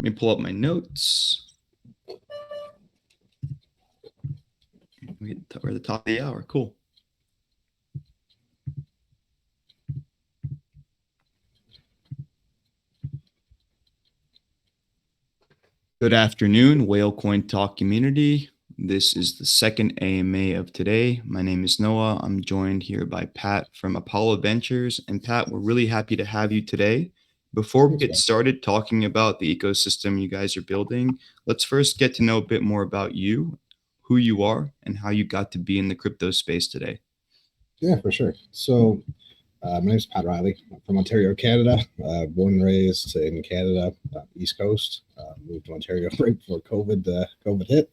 Let me pull up my notes. We're at the top of the hour. Cool. Good afternoon, Whale Coin Talk community. This is the second AMA of today. My name is Noah. I'm joined here by Pat from Apollo Ventures. And Pat, we're really happy to have you today. Before we get started talking about the ecosystem you guys are building, let's first get to know a bit more about you, who you are, and how you got to be in the crypto space today. Yeah, for sure. So my name is Pat Riley. I'm from Ontario, Canada. Born and raised in Canada, East Coast. Moved to Ontario right before COVID hit.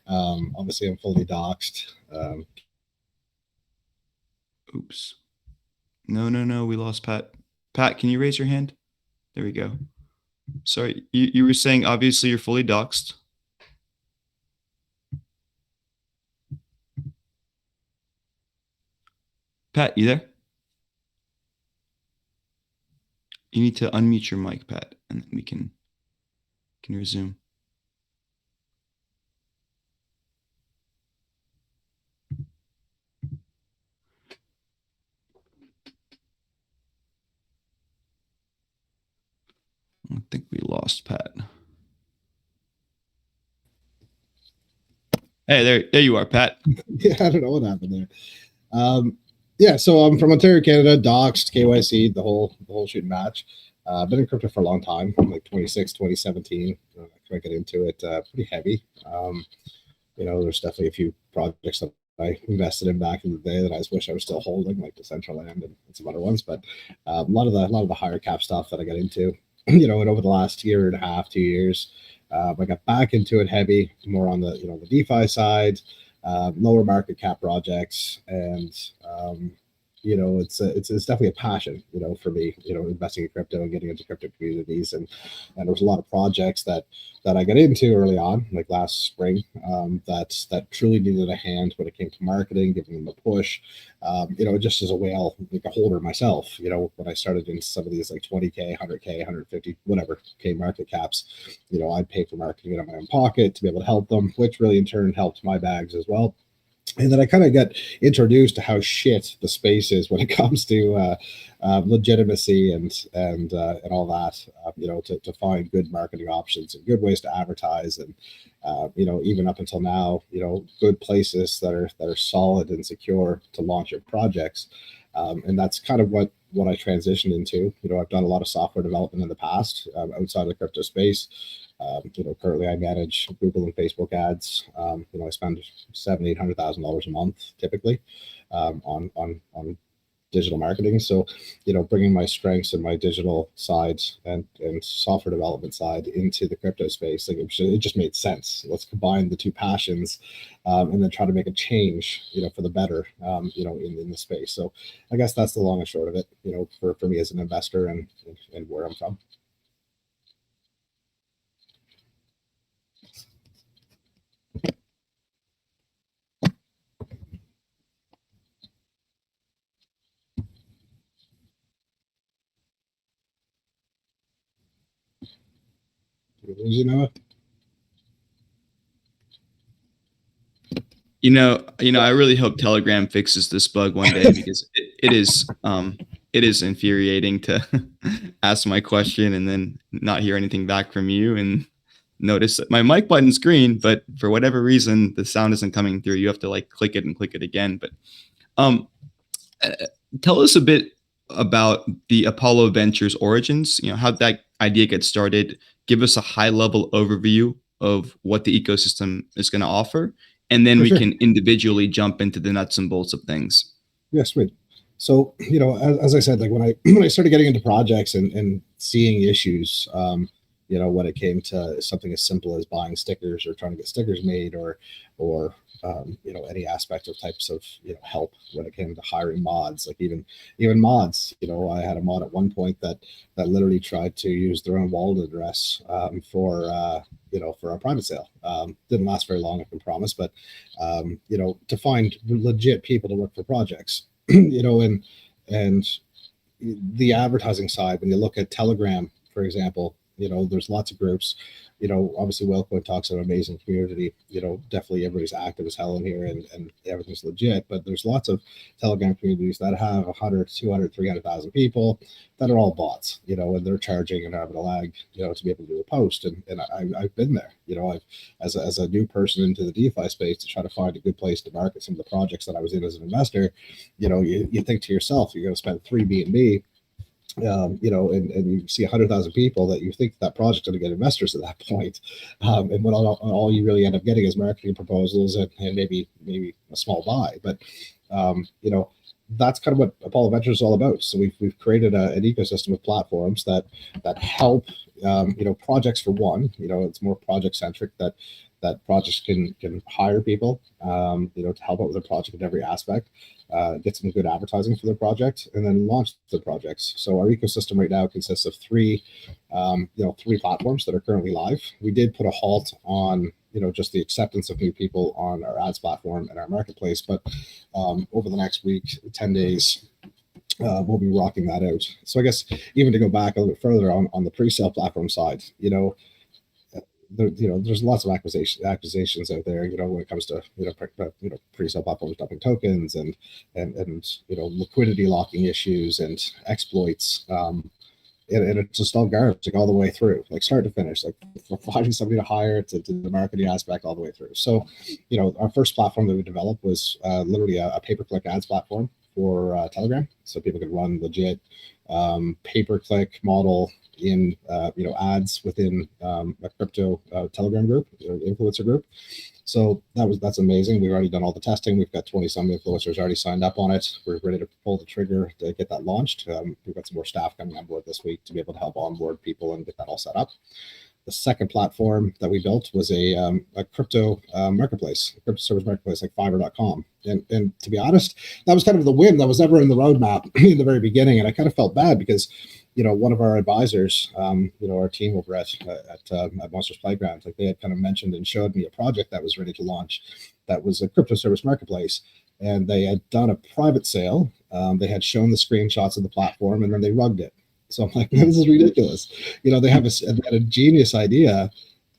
Obviously, I'm fully doxxed. Oops. No. We lost Pat. Pat, can you raise your hand? There we go. Sorry, you were saying obviously you're fully doxxed. Pat, you there? You need to unmute your mic, Pat, and then we can resume. I think we lost Pat. Hey, there you are, Pat. Yeah, I don't know what happened there. Yeah, so I'm from Ontario, Canada, doxxed, KYC, the whole shooting match. Been in crypto for a long time, like 2017. I kind of get into it pretty heavy. There's definitely a few projects that I invested in back in the day that I wish I was still holding, like Decentraland and some other ones. But a lot of the higher cap stuff that I got into, and over the last year and a half, 2 years, I got back into it heavy, more on the the DeFi side, lower market cap projects, and it's definitely a passion, for me, investing in crypto and getting into crypto communities, and there's a lot of projects that I got into early on, like last spring, that truly needed a hand when it came to marketing, giving them a push, just as a whale, like a holder myself, when I started in some of these like 20K, 100K, 150, whatever K market caps, I'd pay for marketing out of my own pocket to be able to help them, which really in turn helped my bags as well. And then I kind of got introduced to how shit the space is when it comes to legitimacy and all that. To find good marketing options and good ways to advertise, and even up until now, good places that are solid and secure to launch your projects. And that's kind of what I transitioned into. I've done a lot of software development in the past outside of the crypto space. Currently I manage Google and Facebook ads. I spend $700,000-800,000 a month typically on digital marketing. So, bringing my strengths and my digital side and software development side into the crypto space, like it just made sense. Let's combine the two passions, and then try to make a change, for the better, in the space. So, I guess that's the long and short of it, for me as an investor and where I'm from. I really hope Telegram fixes this bug one day, because it is infuriating to ask my question and then not hear anything back from you, and notice that my mic button's green, but for whatever reason the sound isn't coming through. You have to like click it and click it again. But tell us a bit about the Apollo Ventures origins, how that idea gets started. Give us a high level overview of what the ecosystem is going to offer, and then we can individually jump into the nuts and bolts of things. Yeah, sweet. So, as I said, like when I started getting into projects and seeing issues, when it came to something as simple as buying stickers or trying to get stickers made, or any aspect of types of help when it came to hiring mods, like even mods. I had a mod at one point that literally tried to use their own wallet address for a private sale. Didn't last very long, I can promise, but to find legit people to work for projects, and the advertising side, when you look at Telegram, for example, There's lots of groups. Obviously Whalecoin talks an amazing community. Definitely everybody's active as hell in here, and everything's legit. But there's lots of Telegram communities that have 100, 200, 300,000 people that are all bots, and they're charging and having a lag, to be able to do a post. And I've been there, I've, as a new person into the DeFi space, to try to find a good place to market some of the projects that I was in as an investor. You think to yourself, you're going to spend 3 BNB, and you see 100,000 people that you think that project's going to get investors at that point. And what all you really end up getting is marketing proposals and maybe a small buy. But, that's kind of what Apollo Ventures is all about. So we've created an ecosystem of platforms that help, projects for one. It's more project centric, that projects can hire people, to help out with their project in every aspect, get some good advertising for their project, and then launch the projects. So our ecosystem right now consists of three platforms that are currently live. We did put a halt on, just the acceptance of new people on our ads platform and our marketplace, but over the next week, 10 days, we'll be rocking that out. So I guess even to go back a little bit further on the pre-sale platform side, there's lots of accusations out there, when it comes to, pre-sale platforms dumping tokens and liquidity locking issues and exploits. And it's just all garbage, like all the way through, like start to finish, like finding somebody to hire to the marketing aspect all the way through. So, our first platform that we developed was literally a pay-per-click ads platform for Telegram, so people could run legit pay-per-click model in ads within a crypto Telegram group or influencer group. So that's amazing. We've already done all the testing. We've got 20 some influencers already signed up on it. We're ready to pull the trigger to get that launched. We've got some more staff coming on board this week to be able to help onboard people and get that all set up. The second platform that we built was a crypto marketplace, a crypto service marketplace like Fiverr.com. And to be honest, that was kind of the whim that was never in the roadmap in the very beginning. And I kind of felt bad because, one of our advisors, our team over at Monsters Playground, like they had kind of mentioned and showed me a project that was ready to launch that was a crypto service marketplace. And they had done a private sale. They had shown the screenshots of the platform, and then they rugged it. So I'm like, this is ridiculous. They have a genius idea,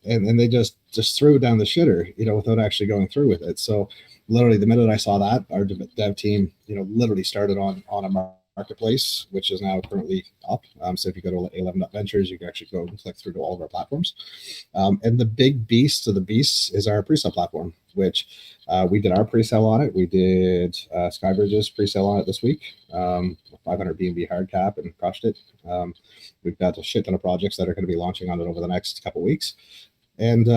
and they just threw it down the shitter, without actually going through with it. So literally the minute I saw that, our dev team, literally started on a marketplace, which is now currently up. So if you go to 11 Ventures, you can actually go and click through to all of our platforms. And the big beast of the beasts is our pre-sale platform, which we did our pre-sale on it. We did Skybridge's pre-sale on it this week, 500 BNB hard cap, and crushed it. We've got a shit ton of projects that are going to be launching on it over the next couple of weeks. And,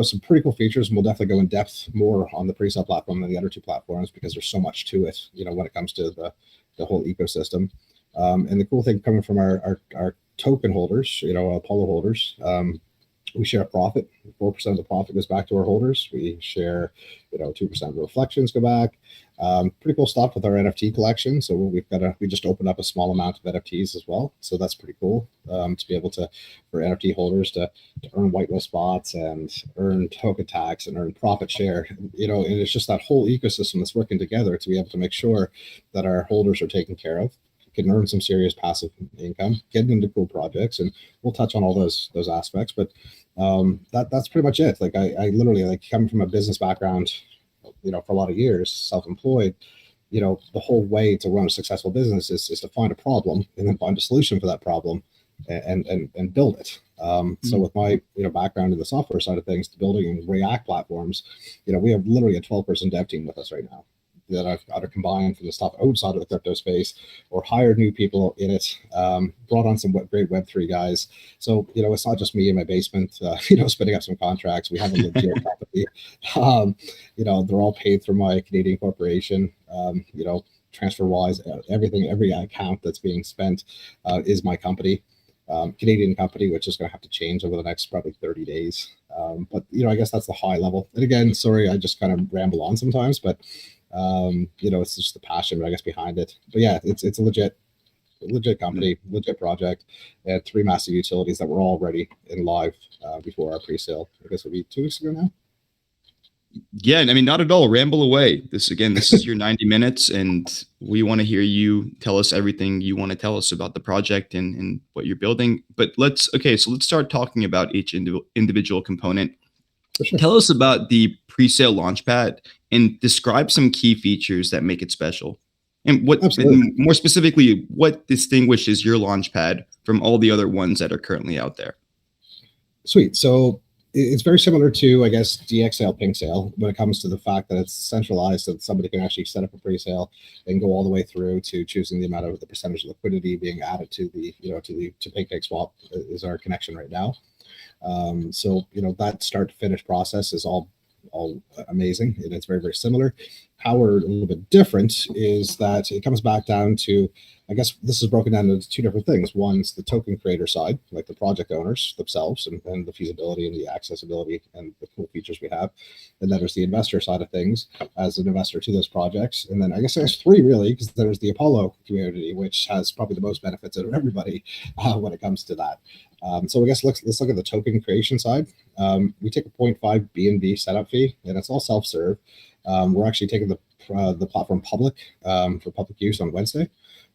some pretty cool features, and we'll definitely go in depth more on the pre-sale platform than the other two platforms because there's so much to it, when it comes to the whole ecosystem. And the cool thing coming from our token holders, Apollo holders, we share a profit. 4% of the profit goes back to our holders. We share, 2% of the reflections go back. Pretty cool stuff with our NFT collection. So we just opened up a small amount of NFTs as well. So that's pretty cool to be able for NFT holders to earn whitelist spots and earn token tax and earn profit share. And it's just that whole ecosystem that's working together to be able to make sure that our holders are taken care of, can earn some serious passive income, get into cool projects, and we'll touch on all those aspects. But that's pretty much it. Like I literally, coming from a business background, for a lot of years, self-employed, the whole way to run a successful business is to find a problem and then find a solution for that problem and build it. So with my background in the software side of things, building and React platforms, we have literally a 12-person dev team with us right now that I've either combined from the stuff outside of the crypto space or hired new people in it, brought on some great Web3 guys. So, it's not just me in my basement, spinning up some contracts. We have a legit company. They're all paid through my Canadian corporation. Transfer wise, everything, every account that's being spent is my company. Canadian company, which is going to have to change over the next probably 30 days. But, I guess that's the high level. And again, sorry, I just kind of ramble on sometimes, but it's just the passion, I guess, behind it. But yeah, it's a legit company, legit project, and 3 massive utilities that were all ready and live before our pre-sale. I guess it would be 2 weeks ago now. Yeah, I mean, not at all. Ramble away. This is your 90 minutes, and we want to hear you tell us everything you want to tell us about the project and what you're building. But so let's start talking about each individual component. For sure. Tell us about the pre-sale launchpad and describe some key features that make it special. Absolutely. And more specifically, what distinguishes your launchpad from all the other ones that are currently out there? Sweet. So it's very similar to, I guess, DXL pink sale when it comes to the fact that it's centralized, that somebody can actually set up a pre-sale and go all the way through to choosing the amount of the percentage of liquidity being added to the, to Pancake Swap is our connection right now. So that start to finish process is all amazing, and it's very, very similar. How we're a little bit different is that it comes back down to, I guess this is broken down into two different things. One's the token creator side, like the project owners themselves, and the feasibility and the accessibility and the cool features we have. And then there's the investor side of things as an investor to those projects. And then I guess there's three really, because there's the Apollo community, which has probably the most benefits out of everybody when it comes to that. So I guess let's look at the token creation side. We take a 0.5 BNB setup fee, and it's all self-serve. We're actually taking the platform public for public use on Wednesday.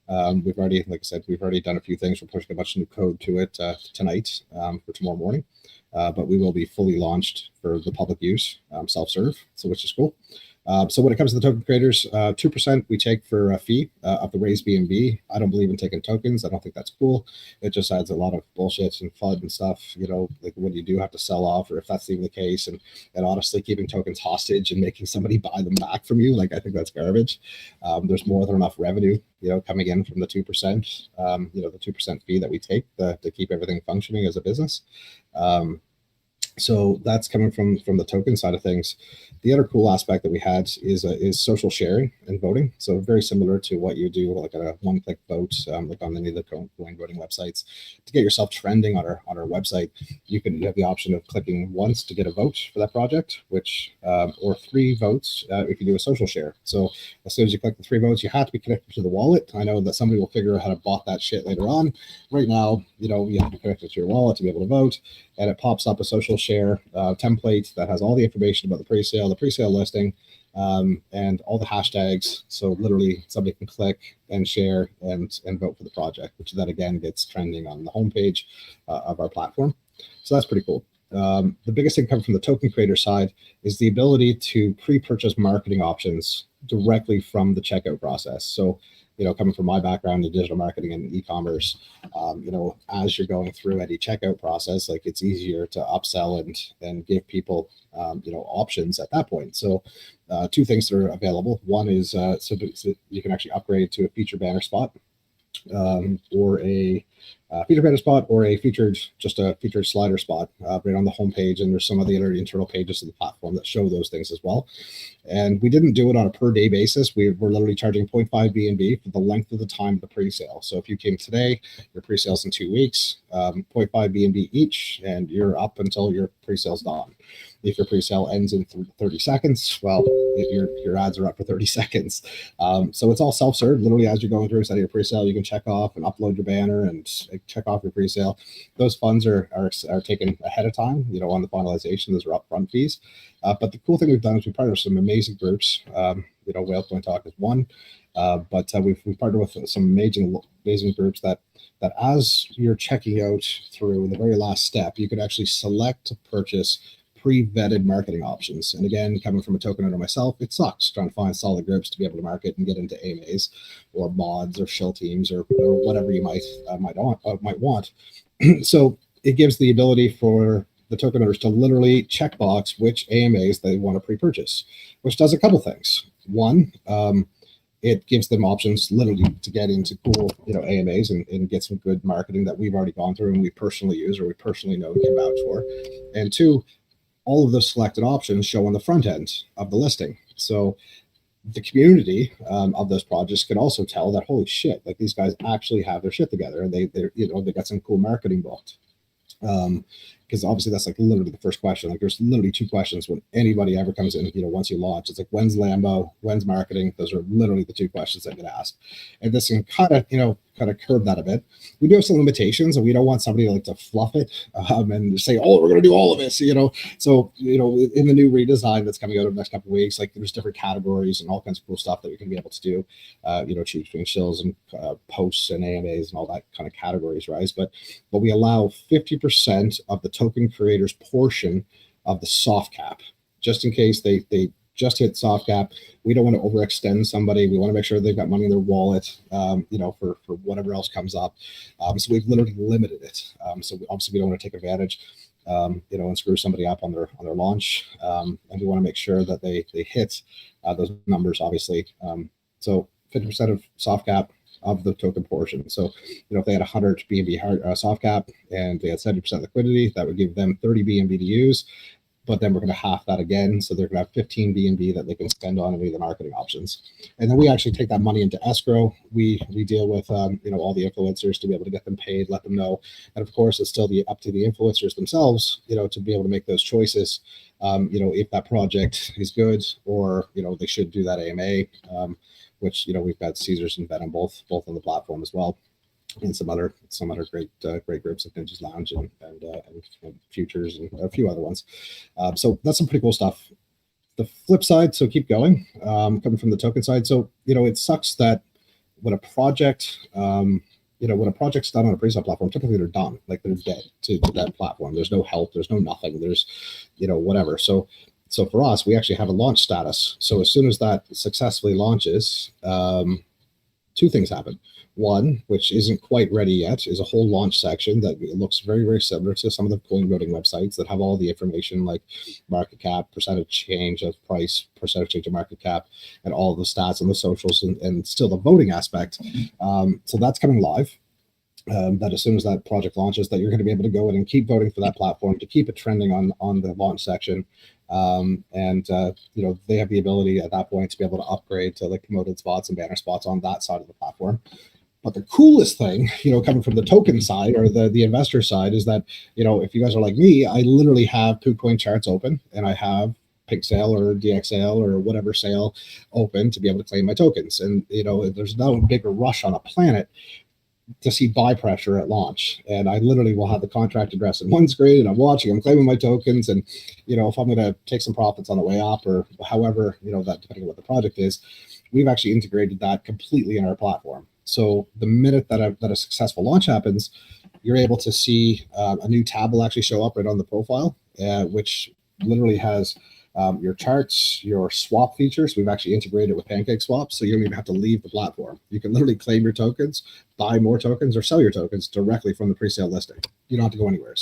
We've already, like I said, we've already done a few things. We're pushing a bunch of new code to it tonight for tomorrow morning, but we will be fully launched for the public use, self-serve, so which is cool. So when it comes to the token creators, 2% we take for a fee of the raised BNB. I don't believe in taking tokens. I don't think that's cool. It just adds a lot of bullshit and FUD and stuff, like when you do have to sell off, or if that's even the case. And honestly, keeping tokens hostage and making somebody buy them back from you, like, I think that's garbage. There's more than enough revenue, coming in from the 2%, the 2% fee that we take to keep everything functioning as a business. So that's coming from the token side of things. The other cool aspect that we had is social sharing and voting. So very similar to what you do, like a one-click vote, like on any of the coin voting websites. To get yourself trending on our website, you have the option of clicking once to get a vote for that project, which or 3 votes if you do a social share. So as soon as you click the 3 votes, you have to be connected to the wallet. I know that somebody will figure out how to bot that shit later on. Right now, you have to be connected to your wallet to be able to vote, and it pops up a social share template that has all the information about the pre-sale listing, and all the hashtags. So literally somebody can click and share and vote for the project, which then again gets trending on the homepage of our platform. So that's pretty cool. The biggest thing coming from the token creator side is the ability to pre-purchase marketing options directly from the checkout process. So, coming from my background in digital marketing and e-commerce, as you're going through any checkout process, like, it's easier to upsell and give people, options at that point. So 2 things that are available. One is so you can actually upgrade to a feature banner spot, or a feature banner spot, or a featured slider spot right on the homepage. And there's some of the other internal pages of the platform that show those things as well. And we didn't do it on a per day basis. We're literally charging 0.5 BNB for the length of the time of the pre-sale. So if you came today, your pre-sale's in 2 weeks, 0.5 BNB each, and you're up until your pre-sale's done. If your pre-sale ends in 30 seconds, well, your ads are up for 30 seconds. So it's all self-serve. Literally, as you're going through setting your pre-sale, you can check off and upload your banner and check off your pre-sale. Those funds are taken ahead of time, on the finalization. Those are upfront fees. But the cool thing we've done is we partnered with some amazing groups. Whale Coin Talk is one. But we've partnered with some amazing groups that as you're checking out through the very last step, you could actually select to purchase pre-vetted marketing options. And again, coming from a token owner myself, it sucks trying to find solid groups to be able to market and get into AMAs or mods or shill teams or whatever you might want. So it gives the ability for the token owners to literally checkbox which AMAs they want to pre-purchase, which does a couple things. One, it gives them options literally to get into cool, AMAs and get some good marketing that we've already gone through and we personally use or we personally know we can vouch for. And 2, all of those selected options show on the front end of the listing. So the community of those projects can also tell that, holy shit, like, these guys actually have their shit together, and they got some cool marketing booked. because obviously that's like literally the first question. Like there's literally two questions when anybody ever comes in, once you launch. It's like, when's Lambo, when's marketing? Those are literally the two questions that get asked. And this can kind of curb that a bit. We do have some limitations, and we don't want somebody to fluff it and say, oh, we're going to do all of this. So in the new redesign that's coming out in the next couple of weeks, like there's different categories and all kinds of cool stuff that we can be able to do. Choose between shills and posts and AMAs and all that kind of categories, right? But we allow 50% of the token creators portion of the soft cap, just in case they just hit soft cap. We don't want to overextend somebody. We want to make sure they've got money in their wallet, for whatever else comes up. So we've literally limited it. So obviously we don't want to take advantage, and screw somebody up on their launch. And we want to make sure that they hit those numbers, obviously. So 50% of soft cap of the token portion. So, if they had 100 BNB soft cap and they had 70% liquidity, that would give them 30 BNB to use. But then we're going to half that again. So they're going to have 15 BNB that they can spend on any of the marketing options. And then we actually take that money into escrow. We deal with, all the influencers to be able to get them paid, let them know. And of course, it's still up to the influencers themselves, to be able to make those choices. If that project is good or, they should do that AMA, which, we've got Caesars and Venom both on the platform as well. And some other great groups like Ninjas Lounge and Futures and a few other ones. So that's some pretty cool stuff. The flip side, so keep going, coming from the token side. So, it sucks that when a project, when a project's done on a pre-sale platform, typically they're done, like they're dead to that platform. There's no help, there's no nothing, there's, whatever. So for us, we actually have a launch status. So as soon as that successfully launches, two things happen. One, which isn't quite ready yet, is a whole launch section that looks very, very similar to some of the coin voting websites that have all the information like market cap, percentage change of price, percentage change of market cap, and all the stats and the socials and still the voting aspect. So that's coming live. That as soon as that project launches, that you're going to be able to go in and keep voting for that platform to keep it trending on the launch section. They have the ability at that point to be able to upgrade to like promoted spots and banner spots on that side of the platform. But the coolest thing, coming from the token side or the investor side is that, if you guys are like me, I literally have KuCoin charts open and I have Pig Sale or DXL or whatever sale open to be able to claim my tokens. And, there's no bigger rush on a planet to see buy pressure at launch. And I literally will have the contract address in one screen and I'm watching, I'm claiming my tokens. And, if I'm going to take some profits on the way up or however, that depending on what the project is, we've actually integrated that completely in our platform. So the minute that a successful launch happens, you're able to see a new tab will actually show up right on the profile, which literally has your charts, your swap features. We've actually integrated with Pancake Swap, so you don't even have to leave the platform. You can literally claim your tokens, buy more tokens, or sell your tokens directly from the pre-sale listing. You don't have to go anywhere.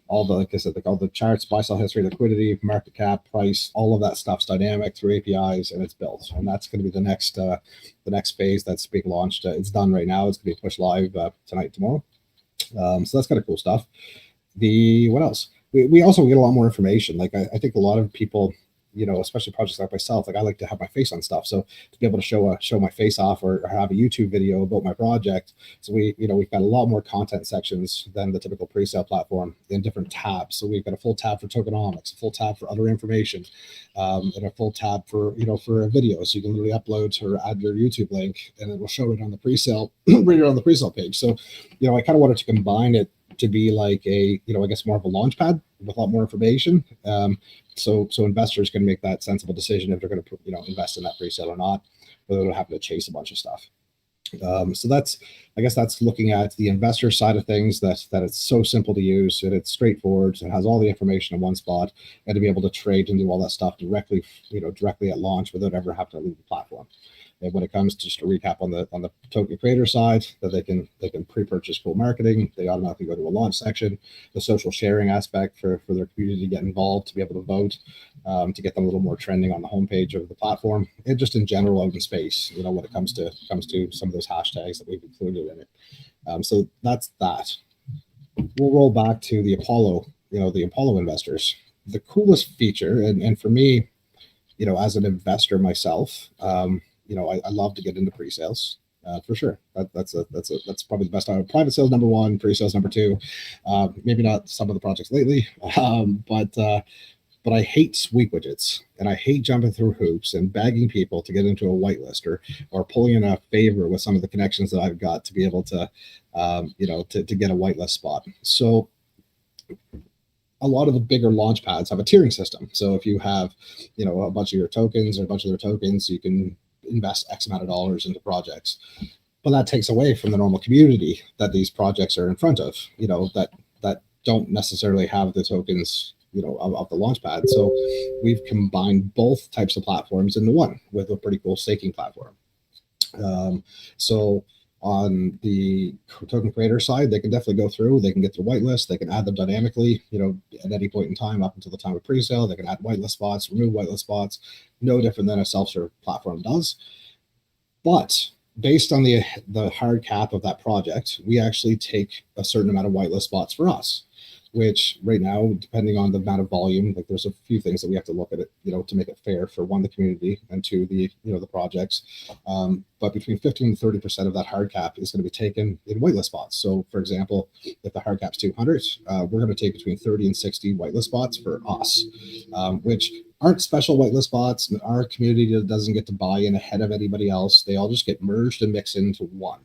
All the, like I said, all the charts, buy, sell history, liquidity, market cap, price, all of that stuff's dynamic through APIs, and it's built. And that's going to be the next phase that's being launched. It's done right now. It's going to be pushed live tonight, tomorrow. So that's kind of cool stuff. What else? We also get a lot more information. Like I think a lot of people, especially projects like myself, like I like to have my face on stuff. So to be able to show my face off or have a YouTube video about my project. So we've got a lot more content sections than the typical pre-sale platform in different tabs. So we've got a full tab for tokenomics, a full tab for other information, and a full tab for a video. So you can literally upload or add your YouTube link and it will show it on the pre-sale, right on the pre-sale page. So, I kind of wanted to combine it to be like I guess more of a Launchpad with a lot more information. So investors can make that sensible decision if they're going to, invest in that pre-sale or not, whether they're having to chase a bunch of stuff. So that's looking at the investor side of things, that it's so simple to use and it's straightforward. It has all the information in one spot, and to be able to trade and do all that stuff directly at launch without ever having to leave the platform. And when it comes to just a recap on the token creator side, that they can pre-purchase full marketing, they automatically go to a launch section, the social sharing aspect for their community to get involved, to be able to vote, to get them a little more trending on the homepage of the platform, and just in general out in space, when it comes to some of those hashtags that we've included in it. So that's that. We'll roll back to the Apollo, the Apollo investors. The coolest feature, and for me, as an investor myself, I love to get into pre-sales. For sure. That's probably the best time. Private sales number one, pre-sales number two. Maybe not some of the projects lately, but I hate sweep widgets, and I hate jumping through hoops and begging people to get into a whitelist, or pulling in a favor with some of the connections that I've got to be able to, to get a whitelist spot. So a lot of the bigger launch pads have a tiering system. So if you have, a bunch of your tokens or a bunch of their tokens, you can invest X amount of dollars into projects. But that takes away from the normal community that these projects are in front of, that don't necessarily have the tokens, of the Launchpad. So we've combined both types of platforms into one with a pretty cool staking platform. So on the token creator side, they can definitely go through, they can get their whitelist, they can add them dynamically, at any point in time up until the time of pre-sale. They can add whitelist spots, remove whitelist spots, no different than a self-serve platform does. But based on the hard cap of that project, we actually take a certain amount of whitelist spots for us, which right now, depending on the amount of volume, like there's a few things that we have to look at it, to make it fair for one, the community, and two, the projects. But between 15 to 30% of that hard cap is going to be taken in whitelist spots. So for example, if the hard cap's 200, we're going to take between 30 and 60 whitelist spots for us, which aren't special whitelist spots. Our community doesn't get to buy in ahead of anybody else. They all just get merged and mixed into one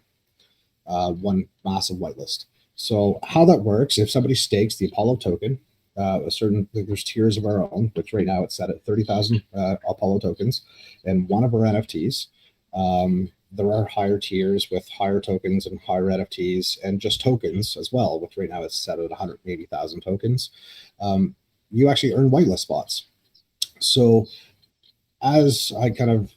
massive whitelist. So how that works, if somebody stakes the Apollo token, there's tiers of our own, which right now it's set at 30,000 Apollo tokens, and one of our NFTs. There are higher tiers with higher tokens and higher NFTs, and just tokens as well, which right now is set at 180,000 tokens. You actually earn whitelist spots. So as I kind of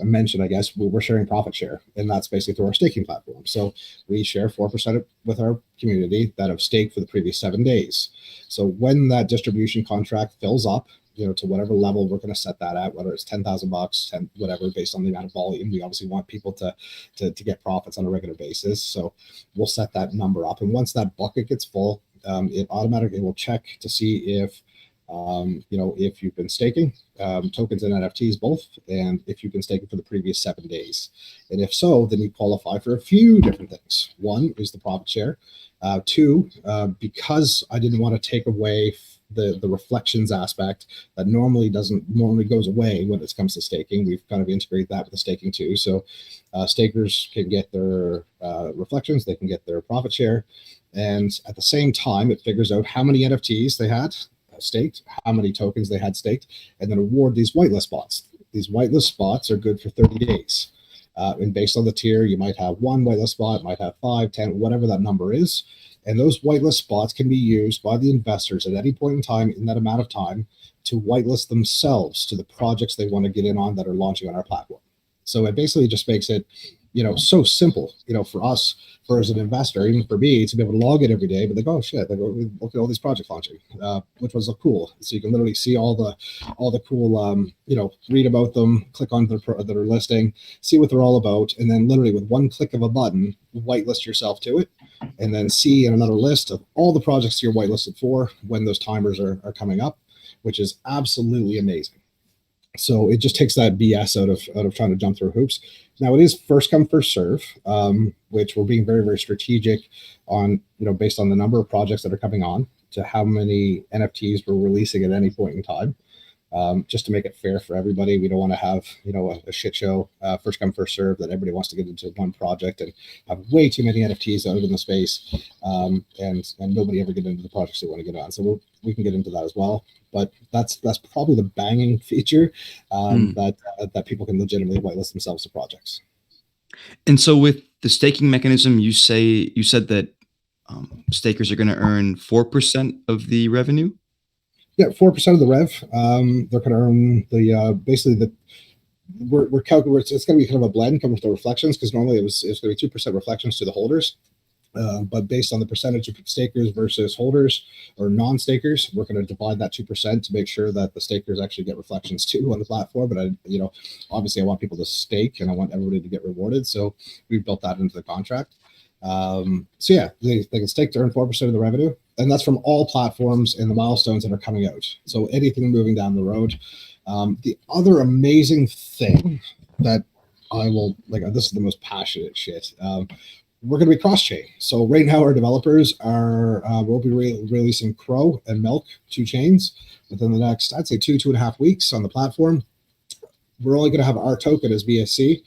mentioned, I guess we're sharing profit share, and that's basically through our staking platform. So we share 4% with our community that have staked for the previous 7 days. So when that distribution contract fills up, to whatever level we're going to set that at, whether it's $10,000, 10, whatever, based on the amount of volume, we obviously want people to get profits on a regular basis. So we'll set that number up, and once that bucket gets full, it automatically will check to see if if you've been staking tokens and NFTs both, and if you've been staking for the previous 7 days. And if so, then you qualify for a few different things. One is the profit share. Two, because I didn't want to take away the reflections aspect that normally goes away when it comes to staking. We've kind of integrated that with the staking too. So stakers can get their reflections, they can get their profit share, and at the same time, it figures out how many NFTs they had staked, how many tokens they had staked, and then award these whitelist spots. These whitelist spots are good for 30 days. And based on the tier, you might have one whitelist spot, might have 5, 10, whatever that number is. And those whitelist spots can be used by the investors at any point in time in that amount of time to whitelist themselves to the projects they want to get in on that are launching on our platform. So it basically just makes it, so simple, for us, as an investor, even for me, to be able to log it every day, but like, oh shit, look at all these projects launching, which ones look cool. So you can literally see all the cool, read about them, click on their listing, see what they're all about, and then literally with one click of a button, whitelist yourself to it, and then see in another list of all the projects you're whitelisted for when those timers are coming up, which is absolutely amazing. So it just takes that BS out of trying to jump through hoops. Now it is first come, first serve, which we're being very, very strategic on, based on the number of projects that are coming on to how many NFTs we're releasing at any point in time, just to make it fair for everybody. We don't want to have, a shit show, first come, first serve, that everybody wants to get into one project and have way too many NFTs out in the space, and nobody ever get into the projects they want to get on. So we can get into that as well. But that's probably the banging feature that people can legitimately whitelist themselves to projects. And so with the staking mechanism, you said that stakers are going to earn 4% of the revenue. Yeah, 4% of the rev. They're going to earn the basically the. We're calculating. It's going to be kind of a blend coming with the reflections, because normally it's going to be 2% reflections to the holders. But based on the percentage of stakers versus holders or non-stakers, we're going to divide that 2% to make sure that the stakers actually get reflections too on the platform. But obviously I want people to stake, and I want everybody to get rewarded. So we've built that into the contract. So yeah, they can stake to earn 4% of the revenue, and that's from all platforms and the milestones that are coming out. So anything moving down the road. The other amazing thing that I will like this is the most passionate shit. We're going to be cross-chain. So right now, our developers are we'll be releasing Crow and Milk, two chains, within the next, I'd say 2.5 weeks on the platform. We're only going to have our token as BSC,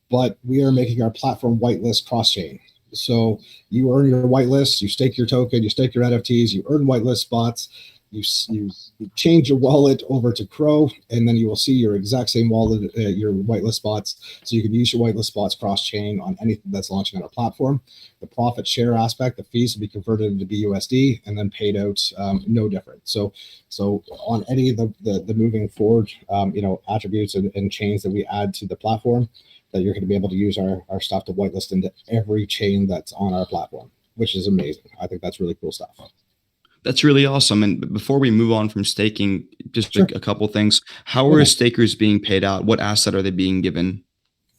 but we are making our platform whitelist cross-chain. So you earn your whitelist, you stake your token, you stake your NFTs, you earn whitelist spots, you change your wallet over to Crow, and then you will see your exact same wallet, your whitelist spots. So you can use your whitelist spots cross-chain on anything that's launching on our platform. The profit share aspect, the fees will be converted into BUSD and then paid out no different. So on any of the moving forward, attributes and chains that we add to the platform, that you're going to be able to use our stuff to whitelist into every chain that's on our platform, which is amazing. I think that's really cool stuff. That's really awesome. And before we move on from staking, just Sure. a couple things. How are stakers being paid out? What asset are they being given?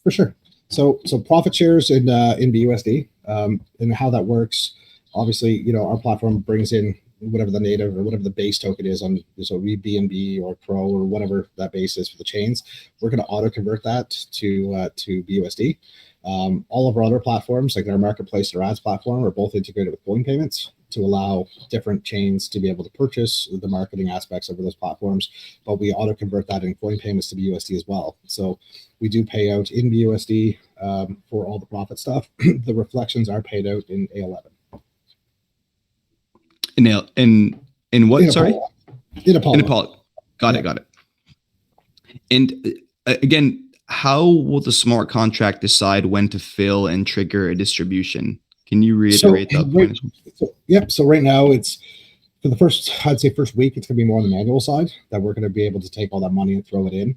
For sure. So profit shares in BUSD, and how that works. Obviously, our platform brings in whatever the native or whatever the base token is on, so BNB or Crow or whatever that base is for the chains. We're going to auto convert that to BUSD. All of our other platforms, like our marketplace or ads platform, are both integrated with coin payments to allow different chains to be able to purchase the marketing aspects of those platforms. But we auto convert that in coin payments to BUSD as well. So we do pay out in BUSD for all the profit stuff. The reflections are paid out in A11. In what? In Sorry, Apollo. In Apollo. in Apollo. Got it. And again, how will the smart contract decide when to fill and trigger a distribution? Can you reiterate that point? So right now it's for the first, I'd say first week, it's going to be more on the manual side, that we're going to be able to take all that money and throw it in,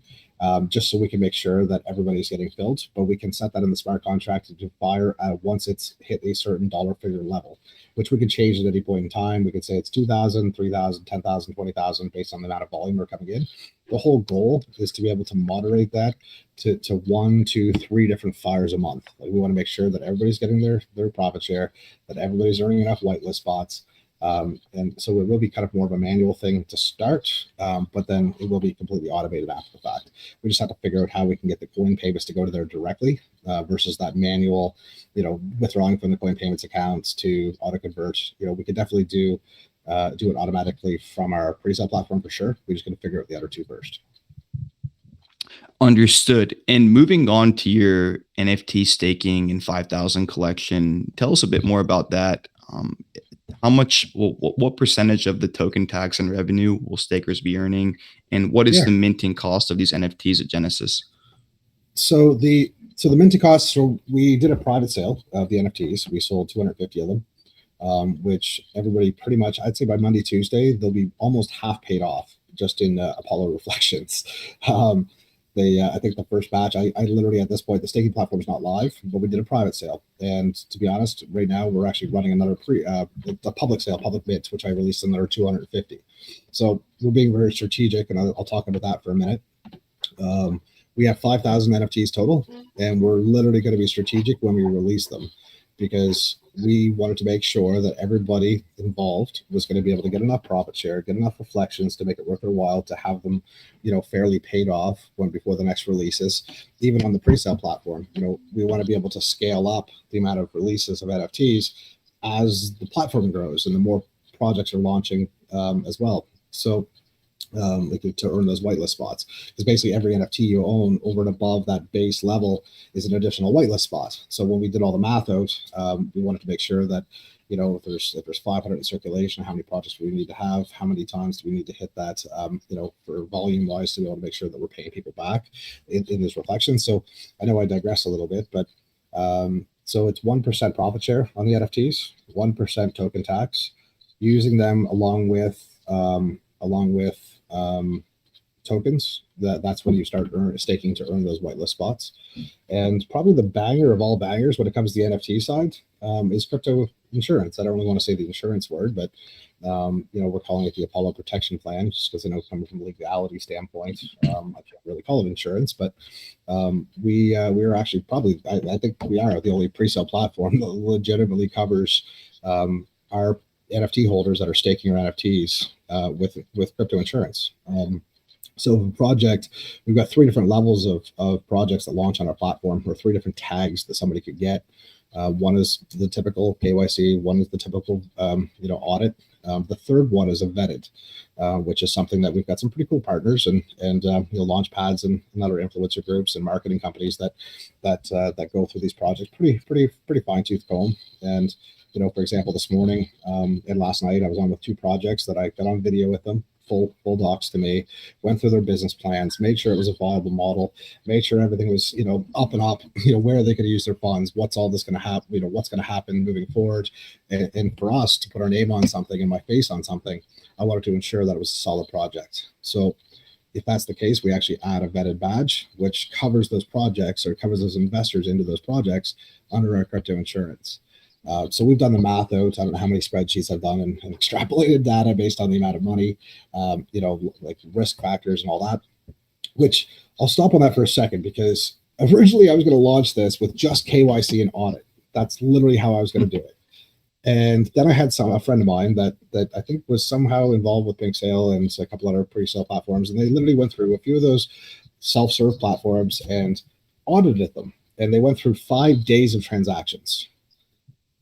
just so we can make sure that everybody's getting filled. But we can set that in the smart contract to fire once it's hit a certain dollar figure level, which we can change at any point in time. We could say it's 2,000, 3,000, 10,000, 20,000 based on the amount of volume we're coming in. The whole goal is to be able to moderate that to 1, 2, 3 different fires a month. Like, we want to make sure that everybody's getting their profit share, that everybody's earning enough whitelist spots. And so it will be kind of more of a manual thing to start, but then it will be completely automated after the fact. We just have to figure out how we can get the coin payments to go to there directly, versus that manual, withdrawing from the coin payments accounts to auto convert. We could definitely do it automatically from our pre-sale platform for sure. We're just going to figure out the other two first. Understood. And moving on to your NFT staking and 5,000 collection, tell us a bit more about that. How much, what percentage of the token tax and revenue will stakers be earning? And what is the minting cost of these NFTs at Genesis? So the minting costs, so we did a private sale of the NFTs. We sold 250 of them, which everybody pretty much, I'd say by Monday, Tuesday, they'll be almost half paid off just in Apollo reflections. I think the first batch, I literally at this point, the staking platform is not live, but we did a private sale. And to be honest, right now we're actually running another the public sale, public bids, which I released another 250. So we're being very strategic, and I'll talk about that for a minute. We have 5,000 NFTs total, and we're literally going to be strategic when we release them, because we wanted to make sure that everybody involved was going to be able to get enough profit share, get enough reflections to make it worth their while to have them, fairly paid off before the next releases. Even on the pre-sale platform, we want to be able to scale up the amount of releases of NFTs as the platform grows and the more projects are launching as well. So to earn those whitelist spots, because basically every NFT you own over and above that base level is an additional whitelist spot. So when we did all the math out, we wanted to make sure that if there's 500 in circulation, how many projects do we need to have, how many times do we need to hit that, for volume wise, to be able to make sure that we're paying people back in these reflections. So I know I digress a little bit, but so it's 1% profit share on the NFTs, 1% token tax, using them along with tokens. That's when you start staking to earn those whitelist spots. And probably the banger of all bangers when it comes to the NFT side is crypto insurance. I don't really want to say the insurance word, but we're calling it the Apollo Protection Plan, just because I know coming from a legality standpoint, I can't really call it insurance, but we are actually probably, I think we are the only pre-sale platform that legitimately covers our NFT holders that are staking their NFTs with crypto insurance. So the project, we've got 3 different levels of projects that launch on our platform, or 3 different tags that somebody could get. One is the typical KYC, one is the typical audit. The third one is a vetted, which is something that we've got some pretty cool partners and Launchpads and other influencer groups and marketing companies that go through these projects pretty fine tooth comb. And for example, this morning and last night, I was on with 2 projects that I got on video with them, full docs to me, went through their business plans, made sure it was a viable model, made sure everything was up and up, where they could use their funds, what's all this going to happen, what's going to happen moving forward. And for us to put our name on something and my face on something, I wanted to ensure that it was a solid project. So if that's the case, we actually add a vetted badge, which covers those projects or covers those investors into those projects under our crypto insurance. So we've done the math out. I don't know how many spreadsheets I've done and extrapolated data based on the amount of money, like risk factors and all that, which I'll stop on that for a second, because originally I was going to launch this with just KYC and audit. That's literally how I was going to do it. And then I had a friend of mine that I think was somehow involved with Pink Sale and a couple other pre-sale platforms. And they literally went through a few of those self-serve platforms and audited them. And they went through 5 days of transactions,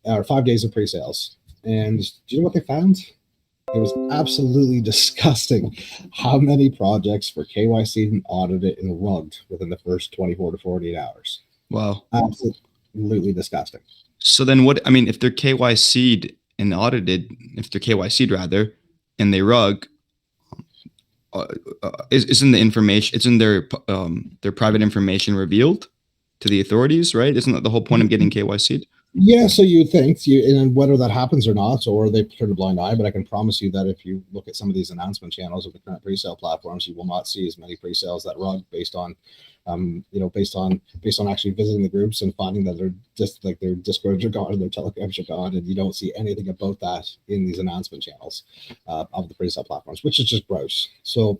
or 5 days of pre-sales. And do you know what they found? It was absolutely disgusting how many projects were KYC'd and audited and rugged within the first 24 to 48 hours. Wow. Absolutely disgusting. So then if they're KYC'd and audited, if they're KYC'd rather, and they rug, isn't the information, it's in their private information revealed to the authorities, right? Isn't that the whole point of getting KYC'd? Yeah, so you think, and whether that happens or not, or they turn a blind eye, but I can promise you that if you look at some of these announcement channels of the current pre-sale platforms, you will not see as many pre-sales that rug based on actually visiting the groups and finding that they're just like their Discords are gone and their Telegrams are gone, and you don't see anything about that in these announcement channels of the pre-sale platforms, which is just gross. So,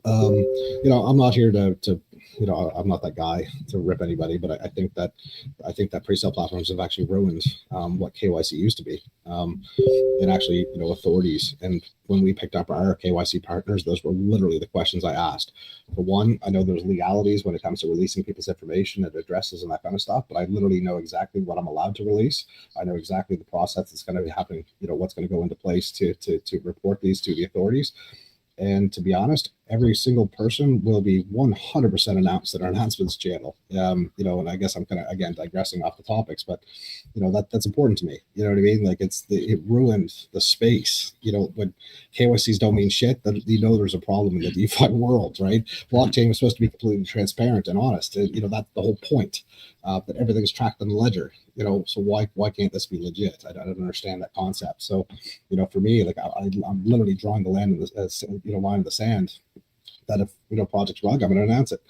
I'm not here to I'm not that guy to rip anybody, but I think that pre-sale platforms have actually ruined what KYC used to be, and actually authorities. And when we picked up our KYC partners, those were literally the questions I asked. For one, I know there's legalities when it comes to releasing people's information and addresses and that kind of stuff, but I literally know exactly what I'm allowed to release. I know exactly the process that's going to be happening, what's going to go into place to report these to the authorities. And to be honest, every single person will be 100% announced in our announcements channel. And I guess I'm kind of, again, digressing off the topics, but, that's important to me. You know what I mean? Like it ruined the space. When KYCs don't mean shit, that there's a problem in the DeFi world, right? Blockchain was supposed to be completely transparent and honest. That's the whole point, that everything's tracked on the ledger. So why can't this be legit? I don't understand that concept. So, for me, like I'm literally drawing the line in the sand, that if project's rug, I'm going to announce it.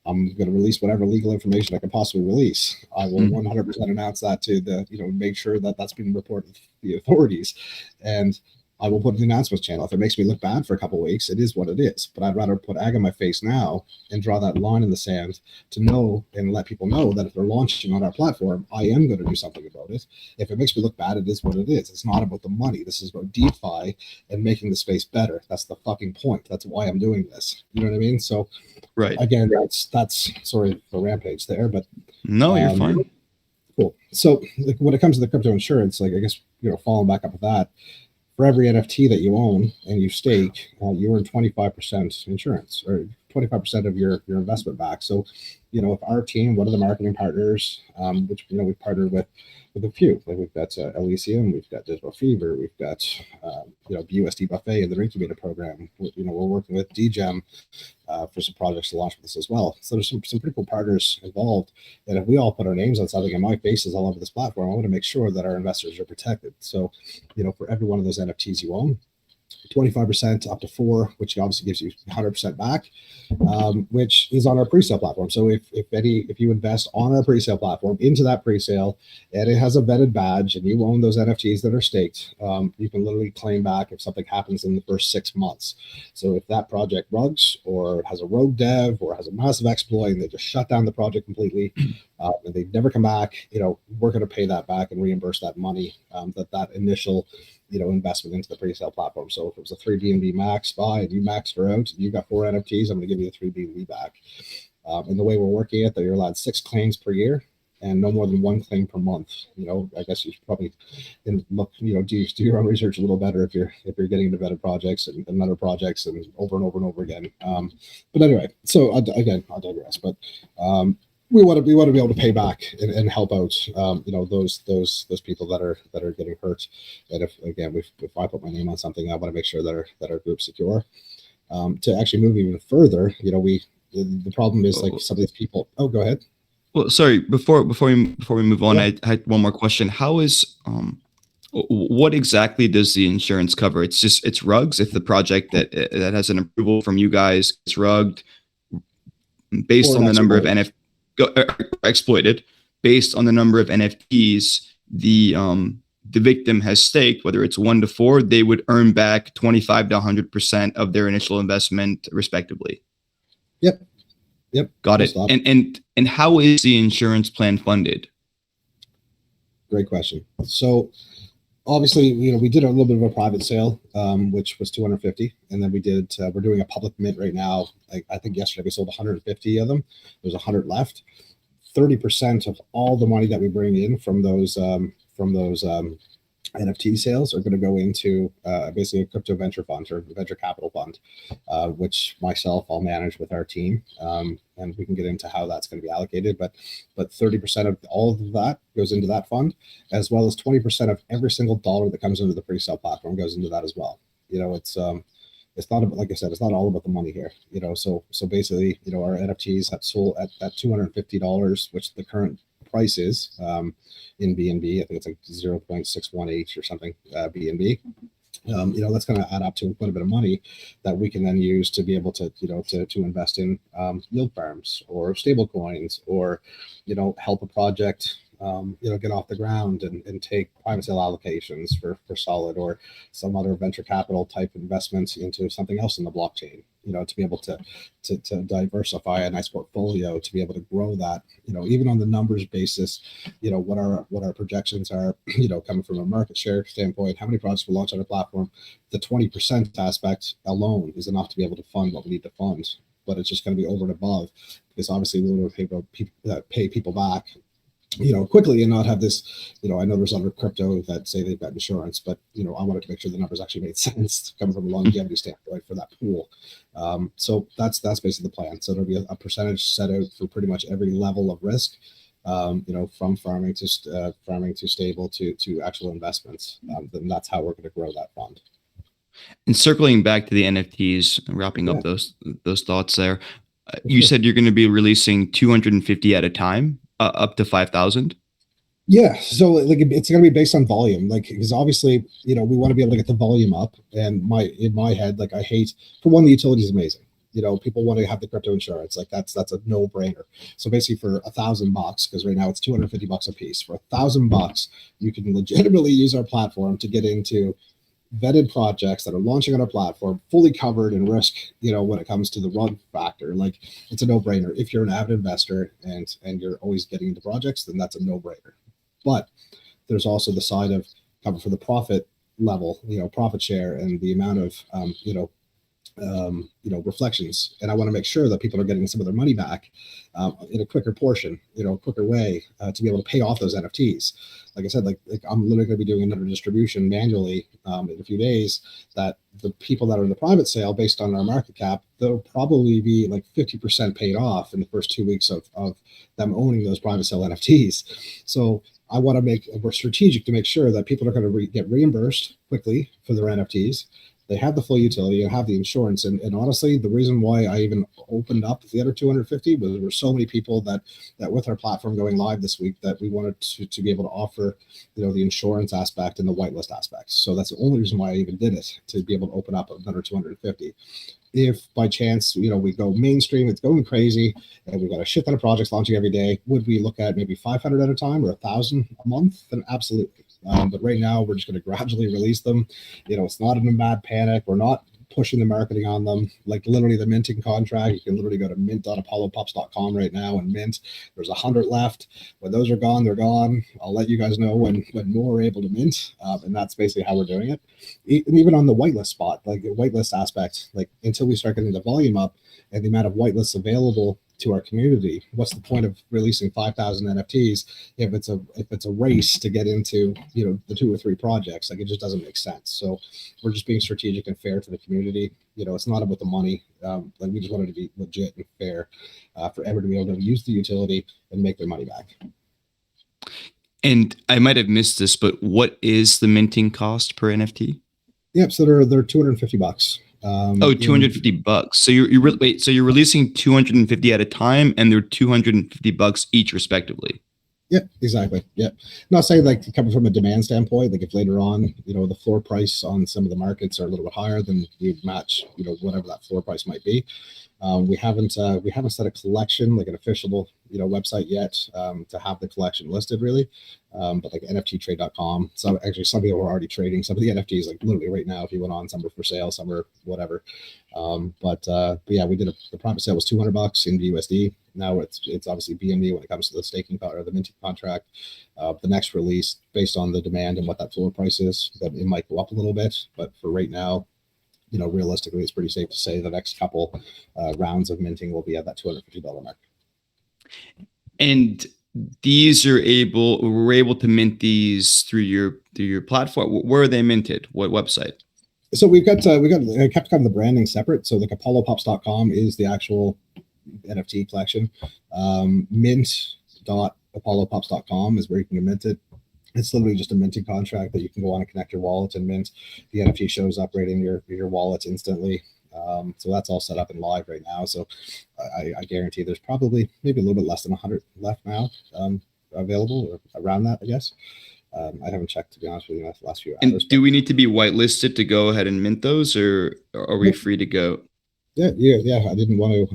I'm going to release whatever legal information I can possibly release. I will 100% announce that to the, make sure that that's been reported to the authorities. And I will put it in the announcements channel. If it makes me look bad for a couple of weeks, it is what it is. But I'd rather put egg on my face now and draw that line in the sand to know and let people know that if they're launching on our platform, I am going to do something about it. If it makes me look bad, it is what it is. It's not about the money. This is about DeFi and making the space better. That's the fucking point. That's why I'm doing this. You know what I mean? So, right. Again, that's sorry for rampage there, but no, you're fine. Cool. So, like, when it comes to the crypto insurance, like I guess following back up with that. For every NFT that you own and you stake, you earn 25% insurance, or 25% of your investment back. So, if our team, one of the marketing partners, which we've partnered with a few, like we've got Elysium, we've got Digital Fever, we've got USD Buffet and the incubator program. We're working with DGEM for some projects to launch with us as well. So there's some pretty cool partners involved. And if we all put our names on something and my face is all over this platform, I want to make sure that our investors are protected. So, for every one of those NFTs you own, 25% up to 4, which obviously gives you 100% back, which is on our pre-sale platform. So if you invest on our pre-sale platform into that pre-sale and it has a vetted badge and you own those NFTs that are staked, you can literally claim back if something happens in the first 6 months. So if that project rugs or has a rogue dev or has a massive exploit and they just shut down the project completely, and they never come back, we're going to pay that back and reimburse that money, that initial investment into the pre-sale platform. So if it was a 3 BNB max buy and you maxed her out and you got 4 NFTs, I'm going to give you the 3 BNB back. And the way we're working it, that you're allowed 6 claims per year and no more than 1 claim per month. I guess you should probably look, do your own research a little better if you're getting into better projects and other projects and over and over again. But anyway, so again, I'll digress. But we want to be able to pay back and help out, those people that are getting hurt. And if I put my name on something, I want to make sure that our group's secure. To actually move even further, the problem is like some of these people. Oh, go ahead. Well, sorry. Before we move on, yeah. I had one more question. How is what exactly does the insurance cover? It's rugs. If the project that has an approval from you guys is rugged based on the number of exploited, based on the number of NFTs the victim has staked, whether it's 1 to 4, they would earn back 25 to 100% of their initial investment, respectively. Yep. Got it. And how is the insurance plan funded? Great question. So obviously, we did a little bit of a private sale, which was 250, and then we're doing a public mint right now. I think yesterday we sold 150 of them. There's 100 left. 30% of all the money that we bring in from those NFT sales are going to go into basically a crypto venture fund or venture capital fund, which I'll manage with our team, and we can get into how that's going to be allocated. But 30% of all of that goes into that fund, as well as 20% of every single dollar that comes into the pre-sale platform goes into that as well. It's not about, like I said, it's not all about the money here. So basically, our NFTs have sold at $250, which the current price is in BNB. I think it's like 0.618 or something BNB. That's going to add up to quite a bit of money that we can then use to be able to invest in yield farms or stable coins, or help a project get off the ground and take private sale allocations for Solid or some other venture capital type investments into something else in the blockchain, to be able to diversify a nice portfolio, to be able to grow that, even on the numbers basis, what our projections are, coming from a market share standpoint, how many projects will launch on our platform. The 20% aspect alone is enough to be able to fund what we need to fund, but it's just going to be over and above, because obviously we want to pay people back quickly and not have this, I know there's other crypto that say they've got insurance, but, I wanted to make sure the numbers actually made sense coming from a longevity standpoint for that pool. So that's basically the plan. So there'll be a percentage set out for pretty much every level of risk, from farming to stable to actual investments. Then that's how we're going to grow that fund. And circling back to the NFTs, wrapping up those thoughts there, you said you're going to be releasing 250 at a time, up to 5,000. Yeah, so it's going to be based on volume, because obviously we want to be able to get the volume up. And in my head, I hate, for one, the utility is amazing. People want to have the crypto insurance, that's a no brainer. So basically for $1,000, because right now it's $250 a piece. For $1,000, you can legitimately use our platform to get into vetted projects that are launching on our platform, fully covered in risk, when it comes to the run factor. It's a no-brainer. If you're an avid investor and you're always getting into projects, then that's a no-brainer. But there's also the side of cover for the profit level, profit share, and the amount of reflections. And I want to make sure that people are getting some of their money back in a quicker portion, quicker way, to be able to pay off those NFTs. Like I said, I'm literally going to be doing another distribution manually in a few days, that the people that are in the private sale, based on our market cap, they'll probably be 50% paid off in the first 2 weeks of them owning those private sale NFTs. So I want to we're strategic to make sure that people are going to get reimbursed quickly for their NFTs. They have the full utility and have the insurance. And honestly, the reason why I even opened up the other 250 was there were so many people that with our platform going live this week, that we wanted to be able to offer, the insurance aspect and the whitelist aspect. So that's the only reason why I even did it, to be able to open up another 250. If by chance, we go mainstream, it's going crazy, and we've got a shit ton of projects launching every day, would we look at maybe 500 at a time or 1,000 a month? Then absolutely. But right now we're just going to gradually release them. It's not in a mad panic. We're not pushing the marketing on them, like literally the minting contract. You can literally go to mint.apollopups.com right now and mint. There's 100 left. When those are gone, they're gone. I'll let you guys know when more are able to mint, and that's basically how we're doing it. Even on the whitelist spot, like the whitelist aspect, like until we start getting the volume up and the amount of whitelists available to our community, what's the point of releasing 5,000 NFTs if it's a race to get into the 2 or 3 projects? Like, it just doesn't make sense. So we're just being strategic and fair to the community. It's not about the money. Like, we just want it to be legit and fair for everyone to be able to use the utility and make their money back. And I might have missed this, but what is the minting cost per NFT? Yep. So they're $250. $250. So you're releasing 250 at a time, and they're $250 each, respectively. Yeah, exactly. Yeah. Not saying like coming from a demand standpoint, like if later on, the floor price on some of the markets are a little bit higher, then we'd match, whatever that floor price might be. We haven't set a collection, like an official website yet, to have the collection listed really, but like NFTtrade.com. So actually, some people are already trading some of the NFTs, like literally right now. If you went on, some are for sale, some are whatever. But yeah, we did the private sale was $200 in USD. Now it's obviously BNB when it comes to the staking or the minting contract. The next release, based on the demand and what that floor price is, that it might go up a little bit. But for right now, realistically, it's pretty safe to say the next couple rounds of minting will be at that $250 mark. And we're able to mint these through your platform. Where are they minted? What website? So we kept kind of the branding separate. So like apollopups.com is the actual NFT collection. Mint.apollopups.com is where you can mint it. It's literally just a minting contract that you can go on and connect your wallet and mint. The NFT shows up right in your wallet instantly. So that's all set up and live right now. So I guarantee there's probably maybe a little bit less than 100 left now available, or around that, I guess. I haven't checked, to be honest with you, in the last few hours. And do we need to be whitelisted to go ahead and mint those, or are we free to go? Yeah. I didn't want to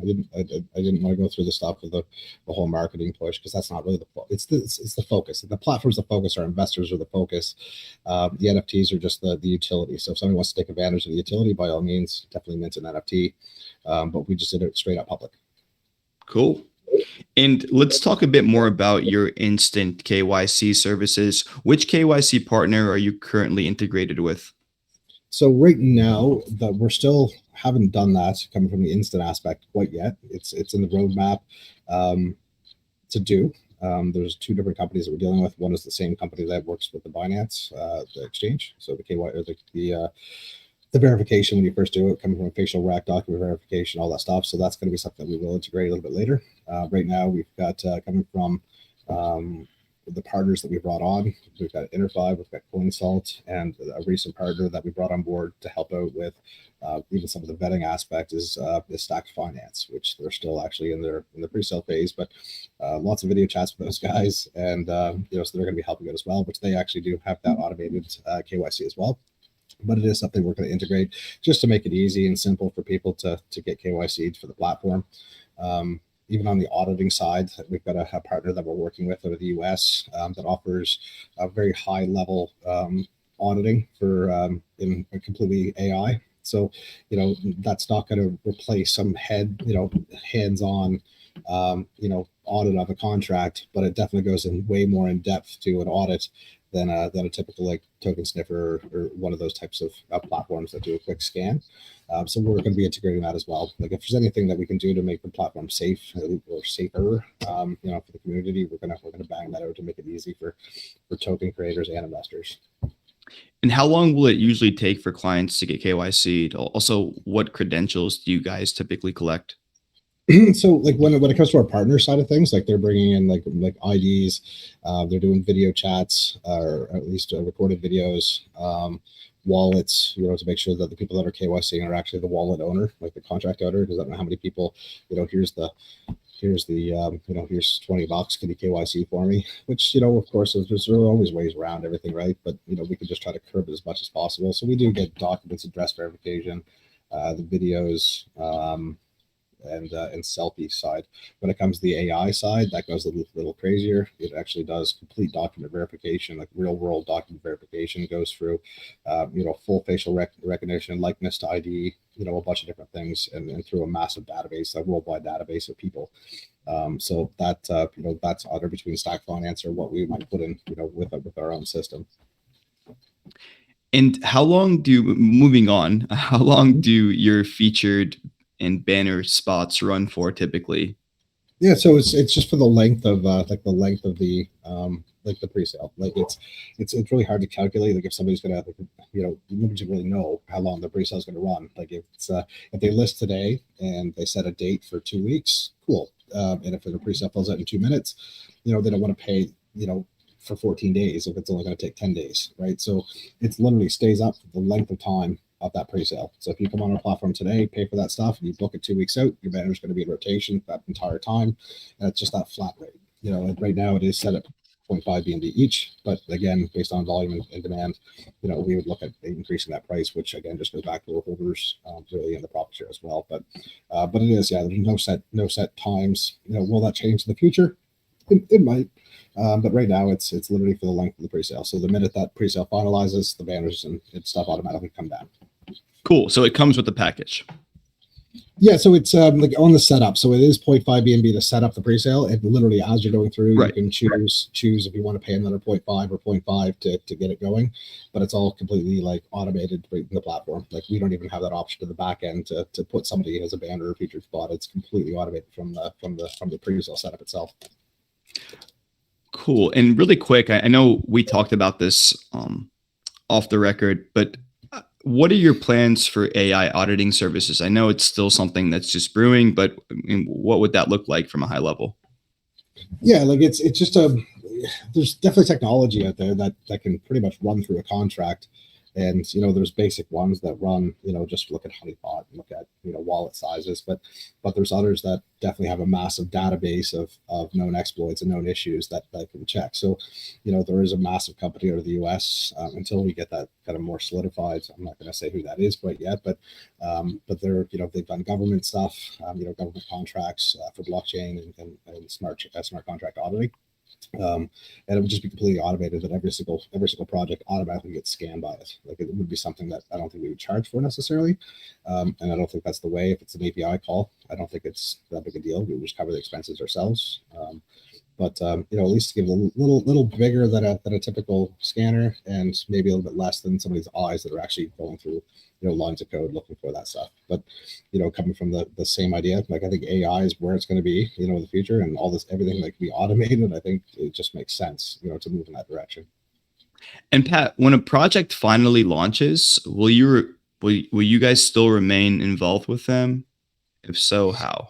go through the stuff of the whole marketing push, because that's not really it's the focus. The platform's the focus. Our investors are the focus. The NFTs are just the utility. So if somebody wants to take advantage of the utility, by all means, definitely mint an NFT. But we just did it straight up public. Cool. And let's talk a bit more about your instant KYC services. Which KYC partner are you currently integrated with? So right now, we're still haven't done that coming from the instant aspect quite yet. It's in the roadmap to do. There's 2 different companies that we're dealing with. One is the same company that works with the Binance, the exchange. So the KY or the verification when you first do it, coming from a facial rec, document verification, all that stuff. So that's going to be something that we will integrate a little bit later. Right now, we've got coming from the partners that we brought on. We've got InterFi, we've got CoinSalt, and a recent partner that we brought on board to help out with even some of the vetting aspect is Stack Finance, which they're still actually in the pre-sale phase, but lots of video chats with those guys, and so they're going to be helping out as well, which they actually do have that automated KYC as well. But it is something we're going to integrate just to make it easy and simple for people to get KYC'd for the platform. Even on the auditing side, we've got a partner that we're working with out of the US that offers a very high level auditing for in completely AI. So, that's not going to replace some hands-on, audit of a contract, but it definitely goes in way more in depth to an audit than a typical like token sniffer or one of those types of platforms that do a quick scan. So we're going to be integrating that as well. Like if there's anything that we can do to make the platform safe or safer, for the community, we're gonna bang that out to make it easy for token creators and investors. And how long will it usually take for clients to get KYC'd? Also, what credentials do you guys typically collect? So like when it comes to our partner side of things, like they're bringing in like IDs, they're doing video chats or at least recorded videos, wallets, to make sure that the people that are KYCing are actually the wallet owner, like the contract owner, because I don't know how many people, here's here's $20, can you KYC for me? Which, of course, there's always ways around everything, right? But, we can just try to curb it as much as possible. So we do get documents, address verification, the videos, and selfie side. When it comes to the AI side, that goes a little crazier. It actually does complete document verification, like real world document verification goes through, full facial recognition, likeness to ID, a bunch of different things, and through a massive database, a worldwide database of people. So that that's either between Stack Finance or what we might put in, with our own system. And moving on, how long do your featured and banner spots run for typically? Yeah, so it's just for the length of the pre-sale. Like it's really hard to calculate. Like if somebody's gonna, nobody really know how long the pre-sale is gonna run. Like if they list today and they set a date for 2 weeks, cool. And if the pre-sale fills out in 2 minutes, they don't want to pay, for 14 days if it's only going to take 10 days, right? So it's literally stays up for the length of time of that pre-sale. So if you come on our platform today, pay for that stuff, and you book it 2 weeks out, your banner's going to be in rotation that entire time, and it's just that flat rate. And right now it is set at 0.5 BNB each, but again, based on volume and demand, we would look at increasing that price, which again just goes back to our holders, really in the profit share as well. But it is, yeah, there's no set times. Will that change in the future? It might. But right now it's literally for the length of the pre-sale. So the minute that pre-sale finalizes, the banners and stuff automatically come down. Cool. So it comes with the package. Yeah, so it's like on the setup. So it is 0.5 BNB to set up the pre-sale. And literally as you're going through, right, you can choose if you want to pay another 0.5 or 0.5 to get it going. But it's all completely like automated right in the platform. Like we don't even have that option to the back end to put somebody as a banner or featured spot. It's completely automated from the pre-sale setup itself. Cool. And really quick, I know we talked about this off the record, but what are your plans for AI auditing services? I know it's still something that's just brewing, but I mean, what would that look like from a high level? Yeah, like it's just there's definitely technology out there that can pretty much run through a contract. And there's basic ones that run, just look at honeypot and look at wallet sizes, but there's others that definitely have a massive database of known exploits and known issues that can check. So there is a massive company out of the US, until we get that kind of more solidified. I'm not going to say who that is quite yet, but they're they've done government stuff, government contracts for blockchain and smart contract auditing. And it would just be completely automated that every single project automatically gets scanned by it. Like it would be something that I don't think we would charge for necessarily, and I don't think that's the way. If it's an API call, I don't think it's that big a deal. We would just cover the expenses ourselves. But at least give it a little bigger than a typical scanner, and maybe a little bit less than somebody's eyes that are actually going through lines of code looking for that stuff. But coming from the same idea, like I think AI is where it's going to be in the future, and all this everything like be automated. I think it just makes sense to move in that direction. And Pat, when a project finally launches, will you guys still remain involved with them? If so, how?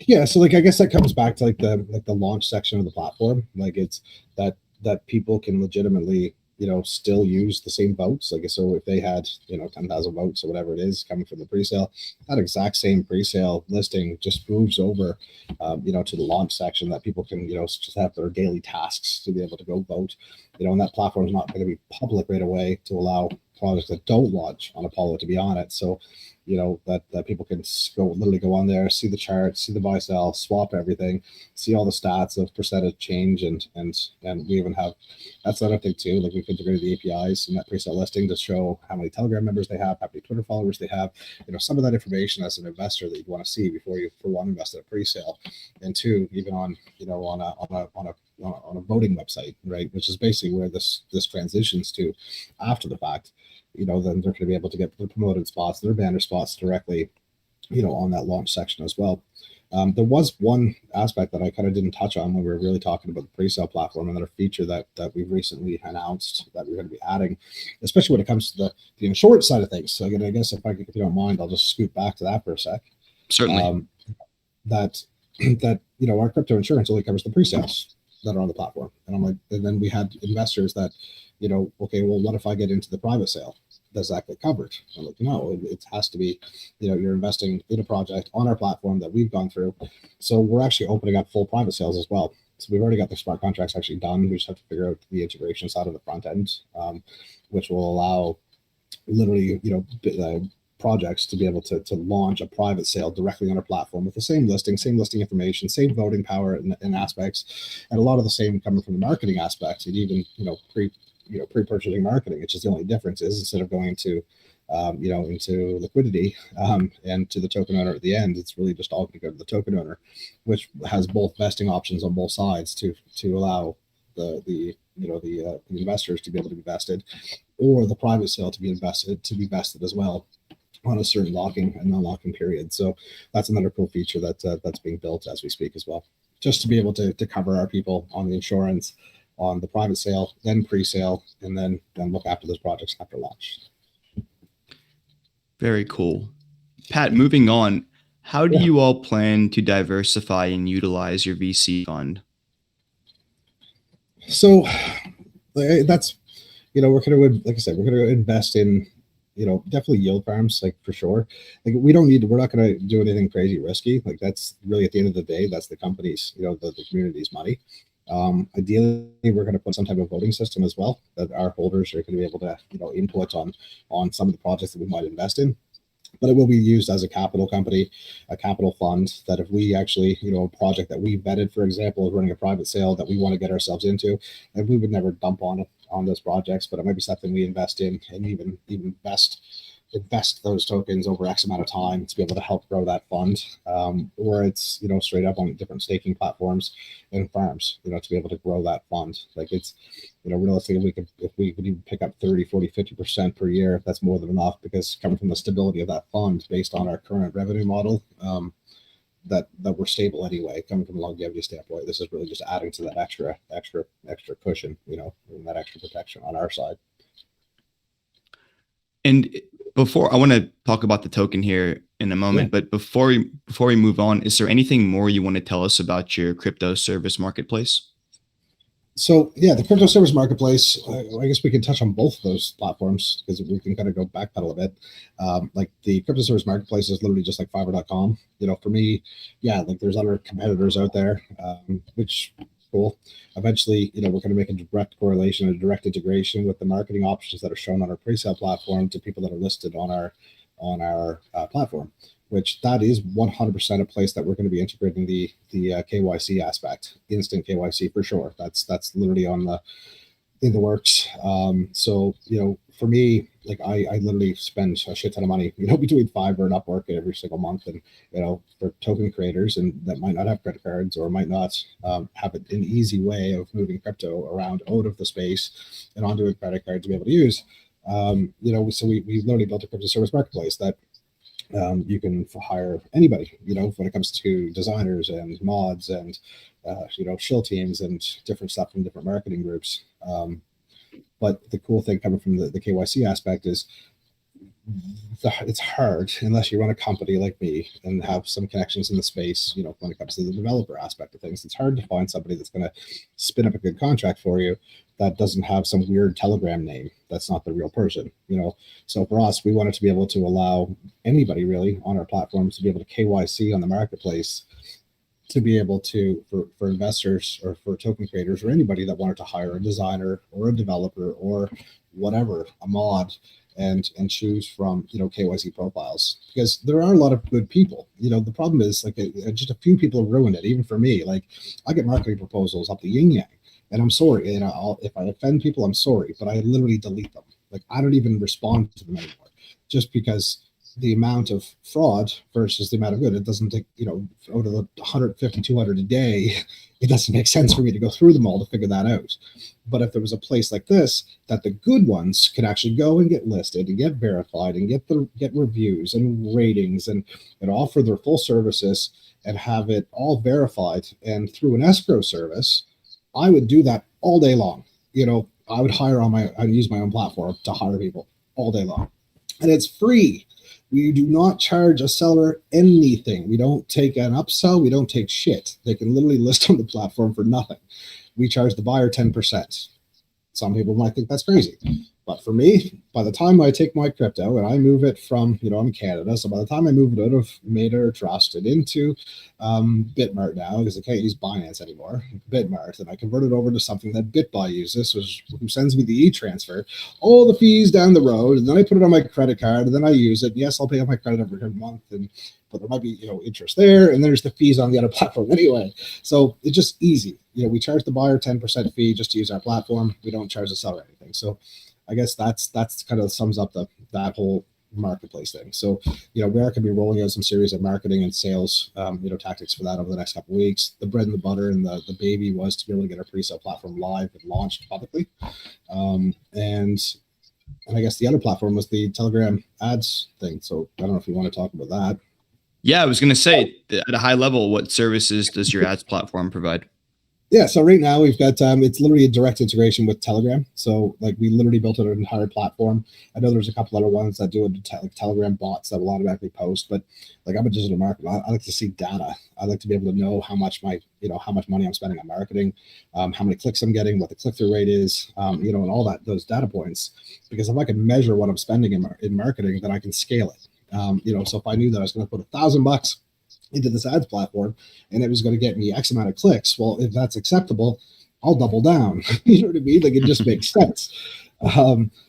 Yeah, so like I guess that comes back to like the launch section of the platform. Like it's that people can legitimately still use the same votes. Like so if they had 10,000 votes or whatever it is coming from the pre-sale, that exact same pre-sale listing just moves over to the launch section, that people can just have their daily tasks to be able to go vote. And that platform is not going to be public right away to allow projects that don't launch on Apollo to be on it. So that people can literally go on there, see the charts, see the buy sell, swap everything, see all the stats of percentage change, and we even have, that's another thing too, like we've integrated the APIs in that pre-sale listing to show how many Telegram members they have, how many Twitter followers they have, some of that information as an investor that you want to see before you, for one, invest in a pre-sale, and two, even on a voting website, right, which is basically where this transitions to after the fact. Then they're going to be able to get their promoted spots, their banner spots directly, on that launch section as well. There was one aspect that I kind of didn't touch on when we were really talking about the pre-sale platform, another feature that we've recently announced that we're going to be adding, especially when it comes to the insurance side of things. So again, I guess if you don't mind, I'll just scoot back to that for a sec. Certainly. That our crypto insurance only covers the pre-sales that are on the platform. And I'm like, and then we had investors that, okay, well, what if I get into the private sale? Does that get covered? I'm like, no, it has to be, you're investing in a project on our platform that we've gone through. So we're actually opening up full private sales as well. So we've already got the smart contracts actually done. We just have to figure out the integration side of the front end, which will allow literally, projects to be able to launch a private sale directly on our platform with the same listing information, same voting power and aspects, and a lot of the same coming from the marketing aspects, and even pre-purchasing marketing. It's just the only difference is instead of going into into liquidity and to the token owner at the end, it's really just all going to go to the token owner, which has both vesting options on both sides to allow the investors to be able to be vested, or the private sale to be vested as well on a certain locking and non-locking period. So that's another cool feature that's being built as we speak as well, just to be able to cover our people on the insurance, on the private sale, then pre-sale, and then look after those projects after launch. Very cool. Pat, moving on, how do you all plan to diversify and utilize your VC fund? So that's, we're going to, like I said, we're going to invest in, definitely yield farms, like for sure. Like we're not going to do anything crazy risky. Like that's really at the end of the day, that's the company's, the community's money. Ideally, we're going to put some type of voting system as well that our holders are going to be able to, input on some of the projects that we might invest in. But it will be used as a capital company, a capital fund, that if we actually, a project that we vetted, for example, is running a private sale that we want to get ourselves into, and we would never dump on those projects, but it might be something we invest in and even invest those tokens over X amount of time to be able to help grow that fund, or it's straight up on different staking platforms and farms, to be able to grow that fund. Like it's, realistically, if we could even pick up 30, 40, 50% per year, that's more than enough, because coming from the stability of that fund based on our current revenue model, that we're stable anyway, coming from a longevity standpoint. This is really just adding to that extra cushion, and that extra protection on our side. And before, I want to talk about the token here in a moment, but before we move on, is there anything more you want to tell us about your crypto service marketplace? So the crypto service marketplace, I guess we can touch on both of those platforms because we can kind of go backpedal a bit. Like the crypto service marketplace is literally just like Fiverr.com. For me, like there's other competitors out there, which cool. Eventually, we're going to make a direct correlation, a direct integration with the marketing options that are shown on our pre-sale platform to people that are listed on our platform, which that is 100% a place that we're going to be integrating the KYC aspect, instant KYC for sure. That's literally in the works. So for me, like I literally spend a shit ton of money, between Fiverr and Upwork every single month, and for token creators and that might not have credit cards or might not have an easy way of moving crypto around out of the space and onto a credit card to be able to use. So we literally built a crypto service marketplace that you can hire anybody, when it comes to designers and mods and, shill teams and different stuff from different marketing groups. But the cool thing coming from the KYC aspect is it's hard unless you run a company like me and have some connections in the space, when it comes to the developer aspect of things. It's hard to find somebody that's going to spin up a good contract for you that doesn't have some weird Telegram name that's not the real person. So for us, we wanted to be able to allow anybody really on our platforms to be able to KYC on the marketplace, to be able to, for investors or for token creators or anybody that wanted to hire a designer or a developer or whatever, a mod, and choose from KYC profiles, because there are a lot of good people. The problem is like just a few people have ruined it. Even for me, like I get marketing proposals up the yin yang, and I'm sorry, if I offend people, I'm sorry, but I literally delete them. Like I don't even respond to them anymore, just because the amount of fraud versus the amount of good, it doesn't take, out of the 150, 200 a day, it doesn't make sense for me to go through them all to figure that out. But if there was a place like this that the good ones could actually go and get listed and get verified and get reviews and ratings and offer their full services and have it all verified and through an escrow service, I would do that all day long. I would I'd use my own platform to hire people all day long, and it's free. We do not charge a seller anything. We don't take an upsell. We don't take shit. They can literally list on the platform for nothing. We charge the buyer 10%. Some people might think that's crazy, But for me, by the time I take my crypto and I move it from, I'm in Canada, so by the time I move it out of Mater Trust and into Bitmart now, because I can't use Binance anymore, Bitmart, and I convert it over to something that BitBuy uses, who sends me the e-transfer, all the fees down the road, and then I put it on my credit card, and then I use it. Yes, I'll pay off my credit every month, but there might be interest there, and there's the fees on the other platform anyway. So it's just easy. We charge the buyer 10% fee just to use our platform. We don't charge the seller anything. So I guess that's kind of sums up that whole marketplace thing. So, we are going to be rolling out some series of marketing and sales, tactics for that over the next couple of weeks. The bread and the butter and the baby was to be able to get our pre-sale platform live and launched publicly. And I guess the other platform was the Telegram ads thing. So I don't know if you want to talk about that. Yeah, I was going to say, at a high level, what services does your ads platform provide? Yeah, so right now we've got it's literally a direct integration with Telegram. So like we literally built an entire platform. I know there's a couple other ones that do it, like Telegram bots that will automatically post, but like I'm a digital marketer. I like to see data. I like to be able to know how much money I'm spending on marketing, how many clicks I'm getting, what the click-through rate is, and all those data points. Because if I can measure what I'm spending in marketing, then I can scale it. So if I knew that I was going to put $1,000 into this ads platform and it was going to get me X amount of clicks, well, if that's acceptable, I'll double down. You know what I mean? Like it just makes sense.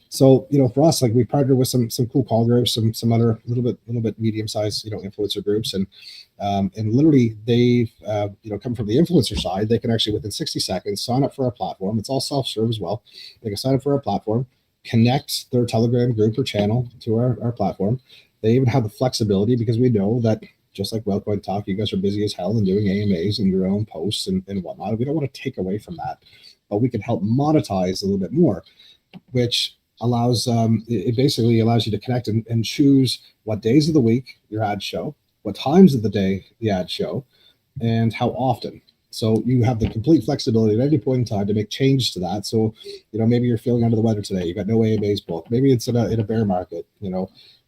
So for us, like we partnered with some cool call groups, some other little bit medium-sized influencer groups, and literally they've come from the influencer side. They can actually within 60 seconds sign up for our platform. It's all self-serve as well. They can sign up for our platform, connect their Telegram group or channel to our platform. They even have the flexibility, because we know that just like Wellcoin Talk, you guys are busy as hell and doing AMAs and your own posts and whatnot. We don't want to take away from that, but we can help monetize a little bit more, which allows it basically allows you to connect and choose what days of the week your ads show, what times of the day the ads show, and how often. So you have the complete flexibility at any point in time to make changes to that. So, maybe you're feeling under the weather today. You've got no AMAs booked. Maybe it's in a bear market, and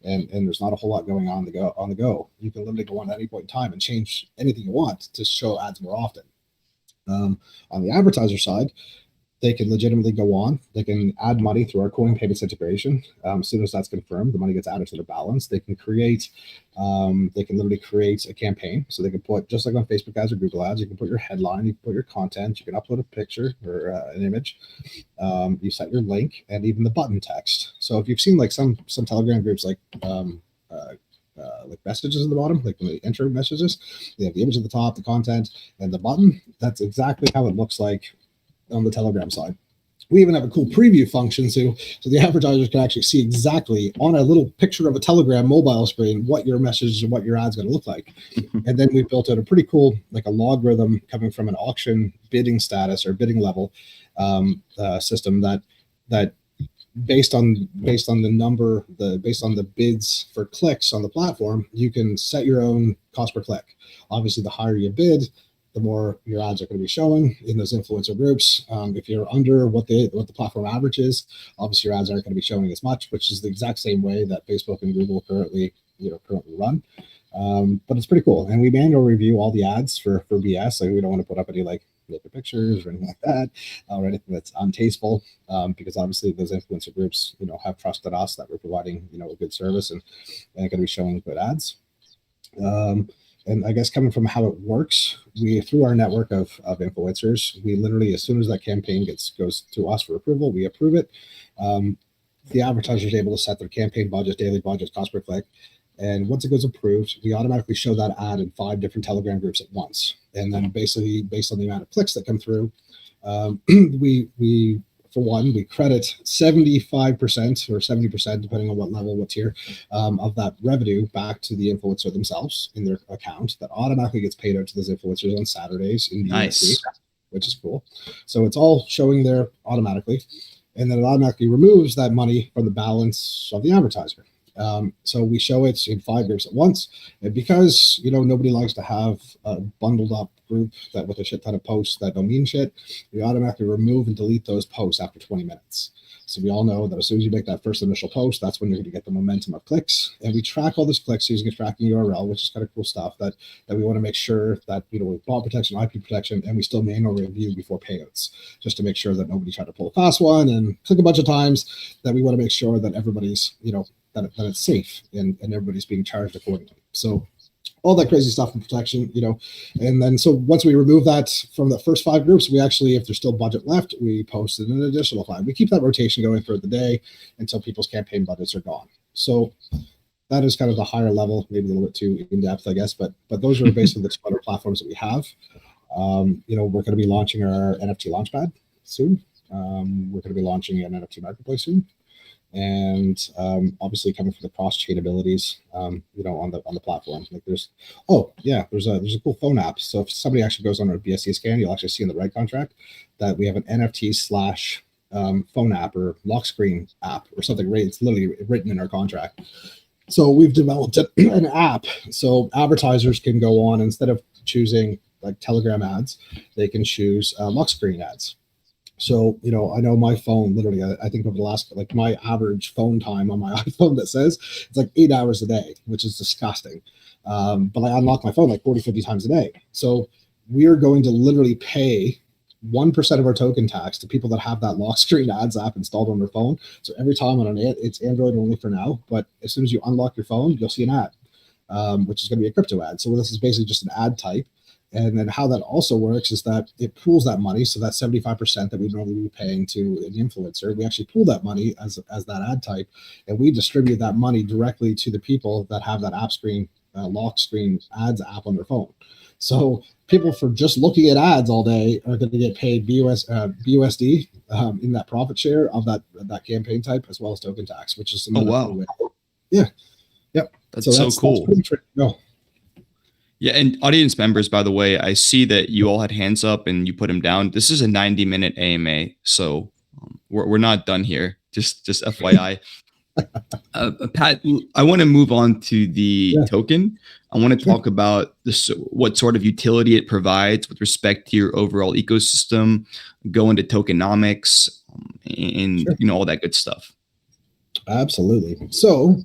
there's not a whole lot going on the go. You can literally go on at any point in time and change anything you want to show ads more often. On the advertiser side, they can legitimately go on. They can add money through our coin payments integration. As soon as that's confirmed, the money gets added to their balance. They can literally create a campaign. So they can put, just like on Facebook ads or Google ads, you can put your headline, you can put your content, you can upload a picture or an image. You set your link and even the button text. So if you've seen like some Telegram groups, like messages at the bottom, like when they enter messages, they have the image at the top, the content, and the button. That's exactly how it looks like on the Telegram side. We even have a cool preview function so the advertisers can actually see exactly on a little picture of a Telegram mobile screen what your message and what your ad's going to look like. And then we built out a pretty cool, like a logarithm coming from an auction bidding status or bidding level system that based on the bids for clicks on the platform, you can set your own cost per click. Obviously, the higher you bid, the more your ads are going to be showing in those influencer groups. If you're under what the platform average is, obviously your ads aren't going to be showing as much, which is the exact same way that Facebook and Google currently run. But it's pretty cool. And we manually review all the ads for BS. Like we don't want to put up any like naked pictures or anything like that, or anything that's untasteful, because obviously those influencer groups, have trusted us that we're providing, a good service and going to be showing good ads. And I guess coming from how it works, we through our network of influencers, we literally, as soon as that campaign goes to us for approval, we approve it. The advertiser is able to set their campaign budget, daily budget, cost per click. And once it goes approved, we automatically show that ad in 5 different Telegram groups at once. And then basically based on the amount of clicks that come through, we for one, we credit 75% or 70%, depending on what level, what tier, of that revenue back to the influencer themselves in their account. That automatically gets paid out to those influencers on Saturdays in BSC, which is cool. So it's all showing there automatically. And then it automatically removes that money from the balance of the advertiser. So we show it in 5 groups at once. And because, nobody likes to have a bundled up group that with a shit ton of posts that don't mean shit, we automatically remove and delete those posts after 20 minutes. So we all know that as soon as you make that first initial post, that's when you're going to get the momentum of clicks. And we track all those clicks using a tracking URL, which is kind of cool stuff that we want to make sure that, with bot protection, IP protection, and we still manually review before payouts, just to make sure that nobody tried to pull a fast one and click a bunch of times, that we want to make sure that everybody's, that it's safe and everybody's being charged accordingly. So all that crazy stuff in protection, and then so once we remove that from the first 5 groups, we actually, if there's still budget left, we posted an additional 5. We keep that rotation going throughout the day until people's campaign budgets are gone. So that is kind of the higher level, maybe a little bit too in depth, I guess, but those are basically the 2 other platforms that we have. We're going to be launching our NFT Launchpad soon. We're going to be launching an NFT marketplace soon. And obviously coming from the cross-chain abilities, on the platform. Like there's a cool phone app. So if somebody actually goes on our BSC scan, you'll actually see in the right contract that we have an NFT / phone app or lock screen app or something. Right, it's literally written in our contract. So we've developed an app so advertisers can go on, instead of choosing like Telegram ads, they can choose lock screen ads. So, I know my phone, literally, I think over the last, like my average phone time on my iPhone that says it's like 8 hours a day, which is disgusting. But I unlock my phone like 40, 50 times a day. So we are going to literally pay 1% of our token tax to people that have that lock screen ads app installed on their phone. So every time on it's Android only for now, but as soon as you unlock your phone, you'll see an ad, which is going to be a crypto ad. So this is basically just an ad type. And then how that also works is that it pools that money. So that 75% that we'd normally be paying to an influencer, we actually pool that money as that ad type, and we distribute that money directly to the people that have that app screen, lock screen ads app on their phone. So people for just looking at ads all day are going to get paid BUSD in that profit share of that campaign type, as well as token tax, which is another cool way. Yeah. Yep. That's so cool. That's pretty no. Yeah, and audience members, by the way, I see that you all had hands up and you put them down. This is a 90-minute AMA, so we're not done here. Just FYI. Pat, I want to move on to the token. I want to talk about this, what sort of utility it provides with respect to your overall ecosystem, go into tokenomics, and all that good stuff. Absolutely. So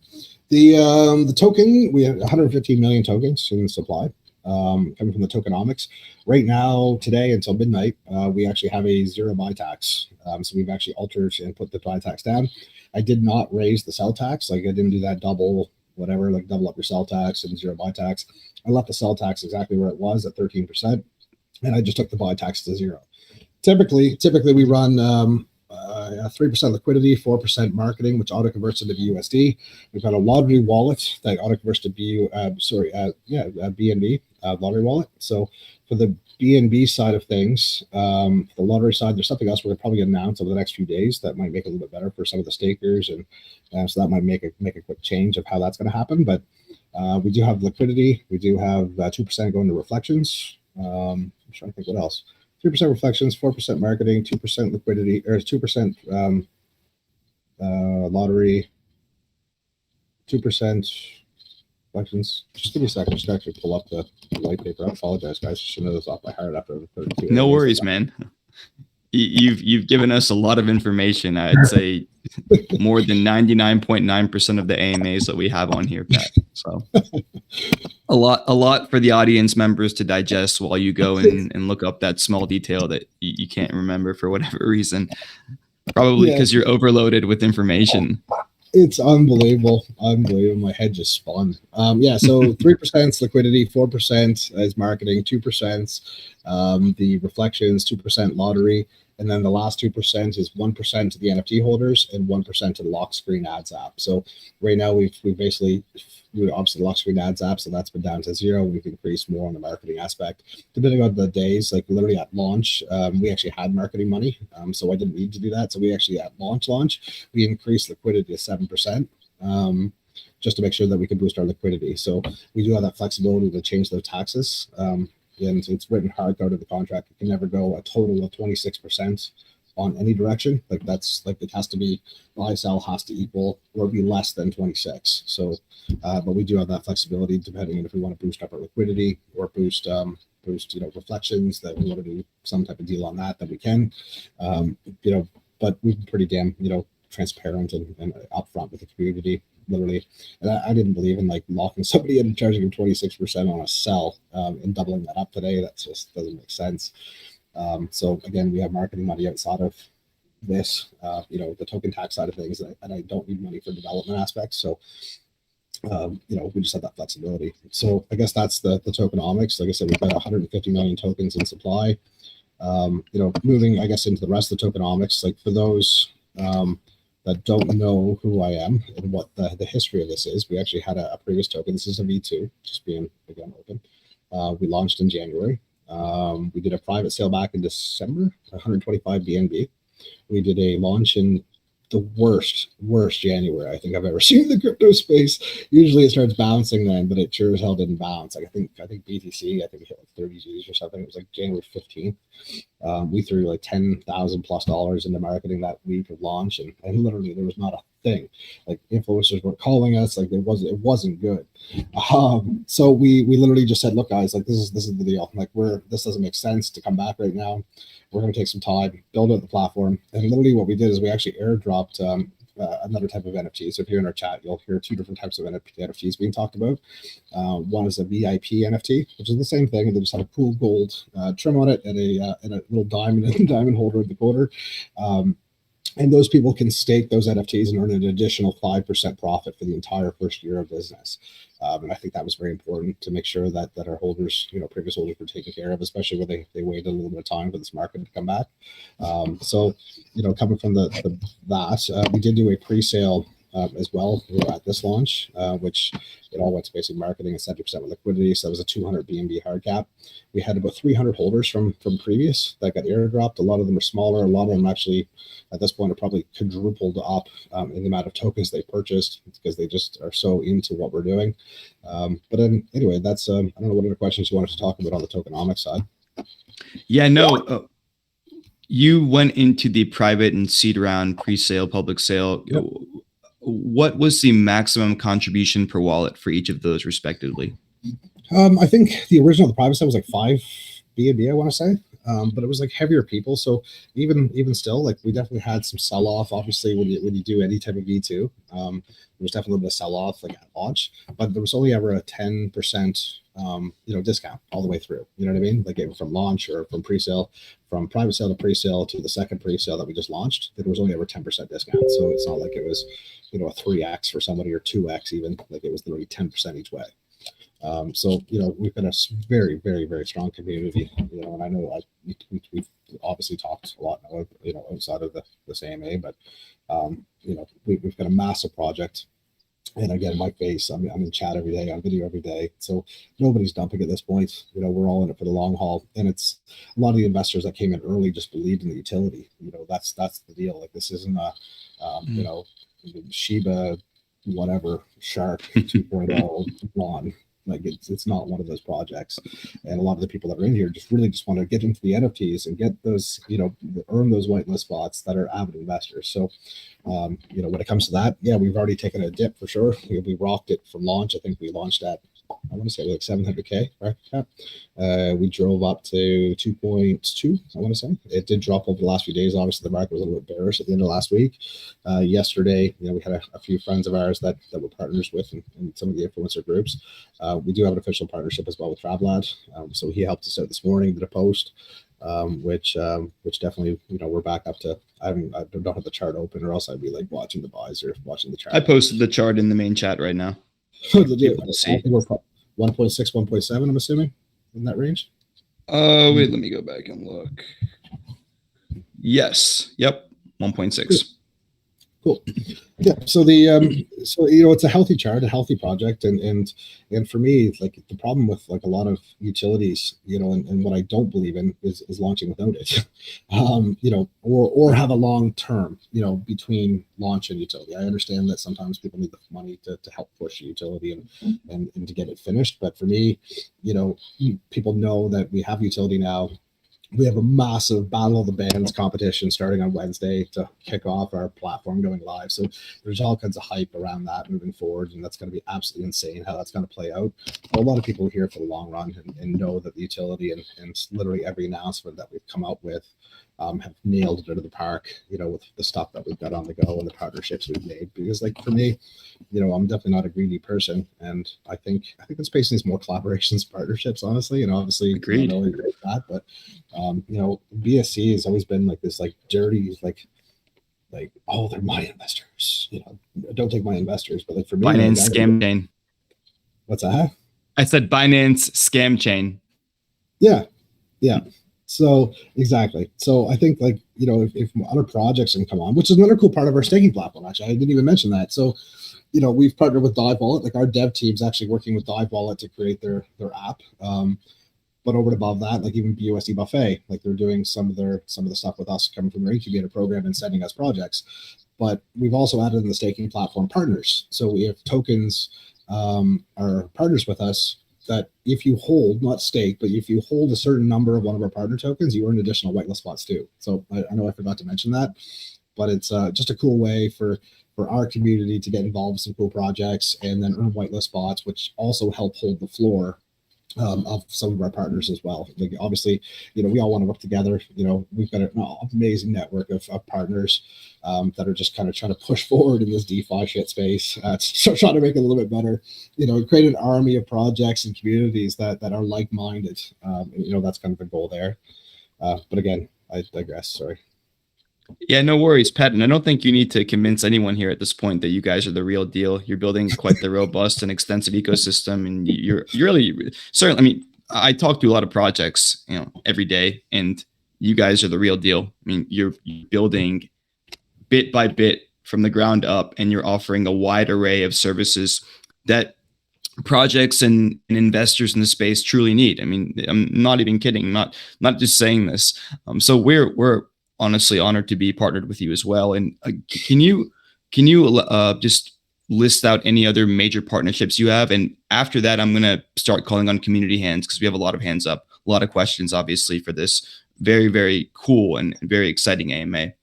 the token, we have 115 million tokens in supply, coming from the Tokenomics. Right now, today until midnight, we actually have a 0 buy tax. So we've actually altered and put the buy tax down. I did not raise the sell tax. Like I didn't do that double up your sell tax and 0 buy tax. I left the sell tax exactly where it was at 13%. And I just took the buy tax to 0. Typically we run 3% liquidity, 4% marketing, which auto converts into BUSD. We've got a lottery wallet that auto converts to BNB lottery wallet. So for the BNB side of things, the lottery side, there's something else we're probably going to announce over the next few days that might make it a little bit better for some of the stakers, and so that might make a quick change of how that's going to happen. But we do have liquidity. We do have 2% going to reflections. I'm trying to think what else. 3% reflections, 4% marketing, 2% liquidity, or 2% lottery, 2% reflections. Just give me a second. Just actually pull up the white paper. I apologize, guys. I should know this off by heart after the 32. No worries, man. You've given us a lot of information. I'd say more than 99.9% of the AMAs that we have on here, Pat. So a lot for the audience members to digest while you go and look up that small detail that you can't remember for whatever reason. Probably because you're overloaded with information. It's unbelievable. My head just spun. So 3% liquidity, 4% is marketing, 2% the reflections, 2% lottery, and then the last 2% is 1% to the NFT holders and 1% to the lock screen ads app. So right now we obviously the lock screen ads app, so that's been down to 0. We've increased more on the marketing aspect. Depending on the days, like literally at launch, we actually had marketing money, so I didn't need to do that. So we actually at launch, we increased liquidity to 7%. Just to make sure that we can boost our liquidity. So we do have that flexibility to change those taxes. And it's written hard out of the contract. It can never go a total of 26% on any direction. Like that's like it has to be buy sell has to equal or be less than 26. So, but we do have that flexibility depending on if we want to boost up our liquidity or boost reflections, that we want to do some type of deal on that we can. but we've been pretty damn, transparent and upfront with the community, literally. And I didn't believe in like locking somebody in and charging them 26% on a sell and doubling that up today. That just doesn't make sense. So again, we have marketing money outside of this, the token tax side of things, and I don't need money for development aspects. So, we just have that flexibility. So I guess that's the tokenomics. Like I said, we've got 150 million tokens in supply. Moving, I guess, into the rest of the tokenomics, like for those that don't know who I am and what the history of this is, we actually had a previous token. This is a V2, just being, again, open. We launched in January. We did a private sale back in December, 125 BNB. We did a launch in the worst January I think I've ever seen in the crypto space. Usually it starts bouncing then, but it sure as hell didn't bounce. Like I think BTC, I think it hit like 30 G's or something. It was like January 15th. We threw like $10,000+ into marketing that week of launch, and literally there was not a thing. Like influencers were calling us, like it wasn't good. So we literally just said, look guys, like this is the deal. Like this doesn't make sense to come back right now. We're going to take some time, build out the platform. And literally what we did is we actually airdropped another type of NFT. So if you're in our chat, you'll hear two different types of NFTs being talked about. One is a VIP NFT, which is the same thing. They just have a cool gold trim on it and a little diamond holder at the corner. And those people can stake those NFTs and earn an additional 5% profit for the entire first year of business. And I think that was very important to make sure that our holders, previous holders, were taken care of, especially when they waited a little bit of time for this market to come back. So, coming from that, we did do a pre-sale as well at this launch, which it all went to basic marketing and 70% with liquidity. So that was a 200 BNB hard cap. We had about 300 holders from previous that got airdropped. A lot of them are smaller. A lot of them actually, at this point, are probably quadrupled up in the amount of tokens they purchased because they just are so into what we're doing. But then, anyway, that's I don't know what other questions you wanted to talk about on the tokenomics side. Yeah, no. You went into the private and seed round pre-sale, public sale. Yep. What was the maximum contribution per wallet for each of those respectively? I think the private sale was like 5 BNB, I want to say. But it was like heavier people. So even still, like we definitely had some sell off. Obviously, when you do any type of V2, there was definitely a little bit of sell off like at launch, but there was only ever a 10% discount all the way through. You know what I mean? Like from launch or from pre-sale, from private sale to pre-sale to the second pre-sale that we just launched, there was only ever 10% discount. So it's not like it was a 3x for somebody or 2x even. Like it was literally 10% each way. So we've been a very, very, very strong community, and I know we've obviously talked a lot outside of this AMA, but we've got a massive project. And again, Mike Base, I'm in chat every day, on video every day. So nobody's dumping at this point. We're all in it for the long haul. And it's a lot of the investors that came in early just believed in the utility. That's the deal. Like this isn't a Shiba, whatever, Shark 2.0 one. Like it's not one of those projects. And a lot of the people that are in here just want to get into the NFTs and get those, earn those whitelist spots that are avid investors. So, when it comes to that, yeah, we've already taken a dip for sure. We rocked it from launch. I think we launched at, I want to say like 700K, right? Yeah. We drove up to 2.2, I want to say. It did drop over the last few days. Obviously, the market was a little bit bearish at the end of last week. Yesterday, we had a few friends of ours that we're partners with in some of the influencer groups. We do have an official partnership as well with Travlad. So he helped us out this morning, did a post, which definitely, we're back up to, I don't have the chart open or else I'd be like watching the buys or watching the chart. I posted the chart in the main chat right now. Did you? I think we're 1.6, 1.7, I'm assuming, in that range. Wait, let me go back and look. Yes. Yep. 1.6. Cool. Yeah. So it's a healthy chart, a healthy project, and for me, like the problem with like a lot of utilities, and what I don't believe in is launching without it, or have a long term, between launch and utility. I understand that sometimes people need the money to help push a utility and to get it finished, but for me, people know that we have utility now. We have a massive Battle of the Bands competition starting on Wednesday to kick off our platform going live. So there's all kinds of hype around that moving forward, and that's going to be absolutely insane how that's going to play out. But a lot of people are here for the long run and know that the utility and literally every announcement that we've come up with have nailed it out of the park, with the stuff that we've got on the go and the partnerships we've made. Because like for me, I'm definitely not a greedy person, and I think the space needs more collaborations, partnerships. Honestly, obviously, Agreed. no that, but BSC has always been like this, like dirty, like, oh, they're my investors. Don't take my investors, but like for me, like Binance scam chain. what's that? I said Binance scam chain. Yeah, yeah. So exactly. So I think like if other projects can come on, which is another cool part of our staking platform. Actually, I didn't even mention that. So we've partnered with Dive Wallet. Like our dev team's actually working with Dive Wallet to create their app. But over and above that, like even BUSD Buffet, like they're doing some of the stuff with us coming from their incubator program and sending us projects. But we've also added in the staking platform partners. So we have tokens are partners with us that if you hold, not stake, but if you hold a certain number of one of our partner tokens, you earn additional whitelist spots too. So I know I forgot to mention that, but it's just a cool way for our community to get involved with some cool projects and then earn whitelist spots, which also help hold the floor of some of our partners as well. Like obviously, we all want to work together. We've got an amazing network of partners that are just kind of trying to push forward in this DeFi shit space. So trying to make it a little bit better. Create an army of projects and communities that are like-minded. That's kind of the goal there. But again, I digress. Sorry. Yeah, no worries, Pat. And I don't think you need to convince anyone here at this point that you guys are the real deal. You're building quite the robust and extensive ecosystem, and you're really certainly. I mean, I talk to a lot of projects, every day, and you guys are the real deal. I mean, you're building bit by bit from the ground up, and you're offering a wide array of services that projects and investors in the space truly need. I mean, I'm not even kidding. Not just saying this. So we're honestly honored to be partnered with you as well. And can you just list out any other major partnerships you have? And after that, I'm gonna start calling on community hands because we have a lot of hands up, a lot of questions, obviously, for this very, very cool and very exciting AMA.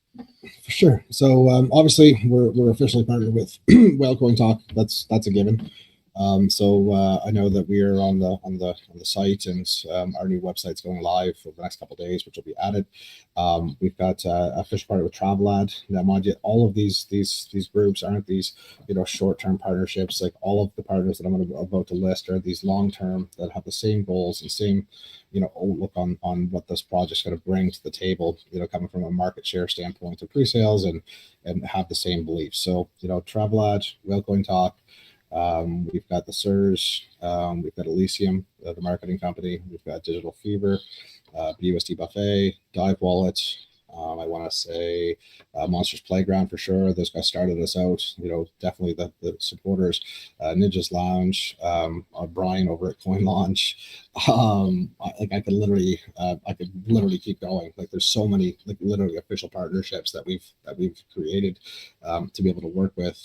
For sure. So obviously we're officially partnered with Whalecoin Talk. That's a given. So I know that we are on the site, and our new website's going live for the next couple of days, which will be added. We've got a official partner with Travelad. Now, mind you, all of these groups aren't these short-term partnerships. Like all of the partners that I'm about to list are these long-term that have the same goals and same outlook on what this project's going to bring to the table. Coming from a market share standpoint of pre-sales and have the same beliefs. So Travelad, Whalecoin Talk. We've got the SIRS, we've got Elysium, the marketing company, we've got Digital Fever, BUSD Buffet, Dive Wallet. I want to say Monsters Playground for sure. Those guys started us out. Definitely the supporters. Ninjas Lounge, Brian over at Coin Launch. I could literally keep going. Like there's so many literally official partnerships that we've created to be able to work with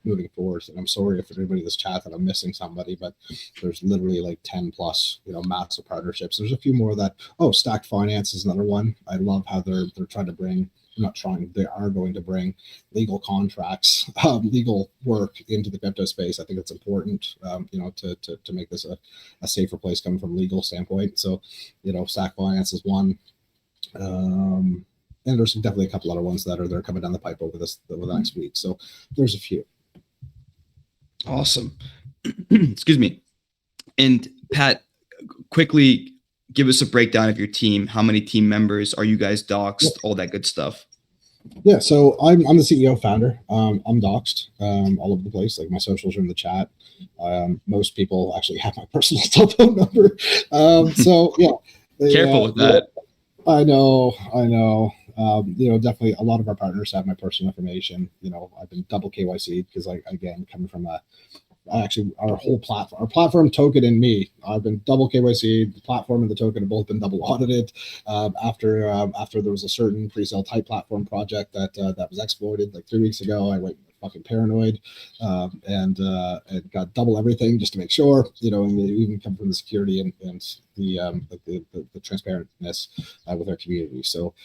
moving forward. And I'm sorry if anybody in this chat that I'm missing somebody, but there's literally like 10 plus massive partnerships. There's a few more that Stacked Finance is another one. I love how they're trying to bring. They are going to bring legal contracts, legal work into the crypto space. I think it's important, to make this a safer place coming from a legal standpoint. So, Stack Finance is one. And there's definitely a couple other ones that are coming down the pipe over the next week. So there's a few. Awesome. Excuse me. And Pat, quickly give us a breakdown of your team. How many team members are you guys doxxed? Yep. All that good stuff. Yeah, so I'm the CEO founder. I'm doxxed all over the place. Like my socials are in the chat. Most people actually have my personal cell phone number. So yeah, careful with that. I know. Definitely a lot of our partners have my personal information. I've been double KYC'd because again, coming from our whole platform, our platform token and me, I've been double KYC. The platform and the token have both been double audited. After there was a certain pre-sale type platform project that was exploited like 3 weeks ago, I went fucking paranoid and got double everything just to make sure. And even come from the security and the transparentness with our community. So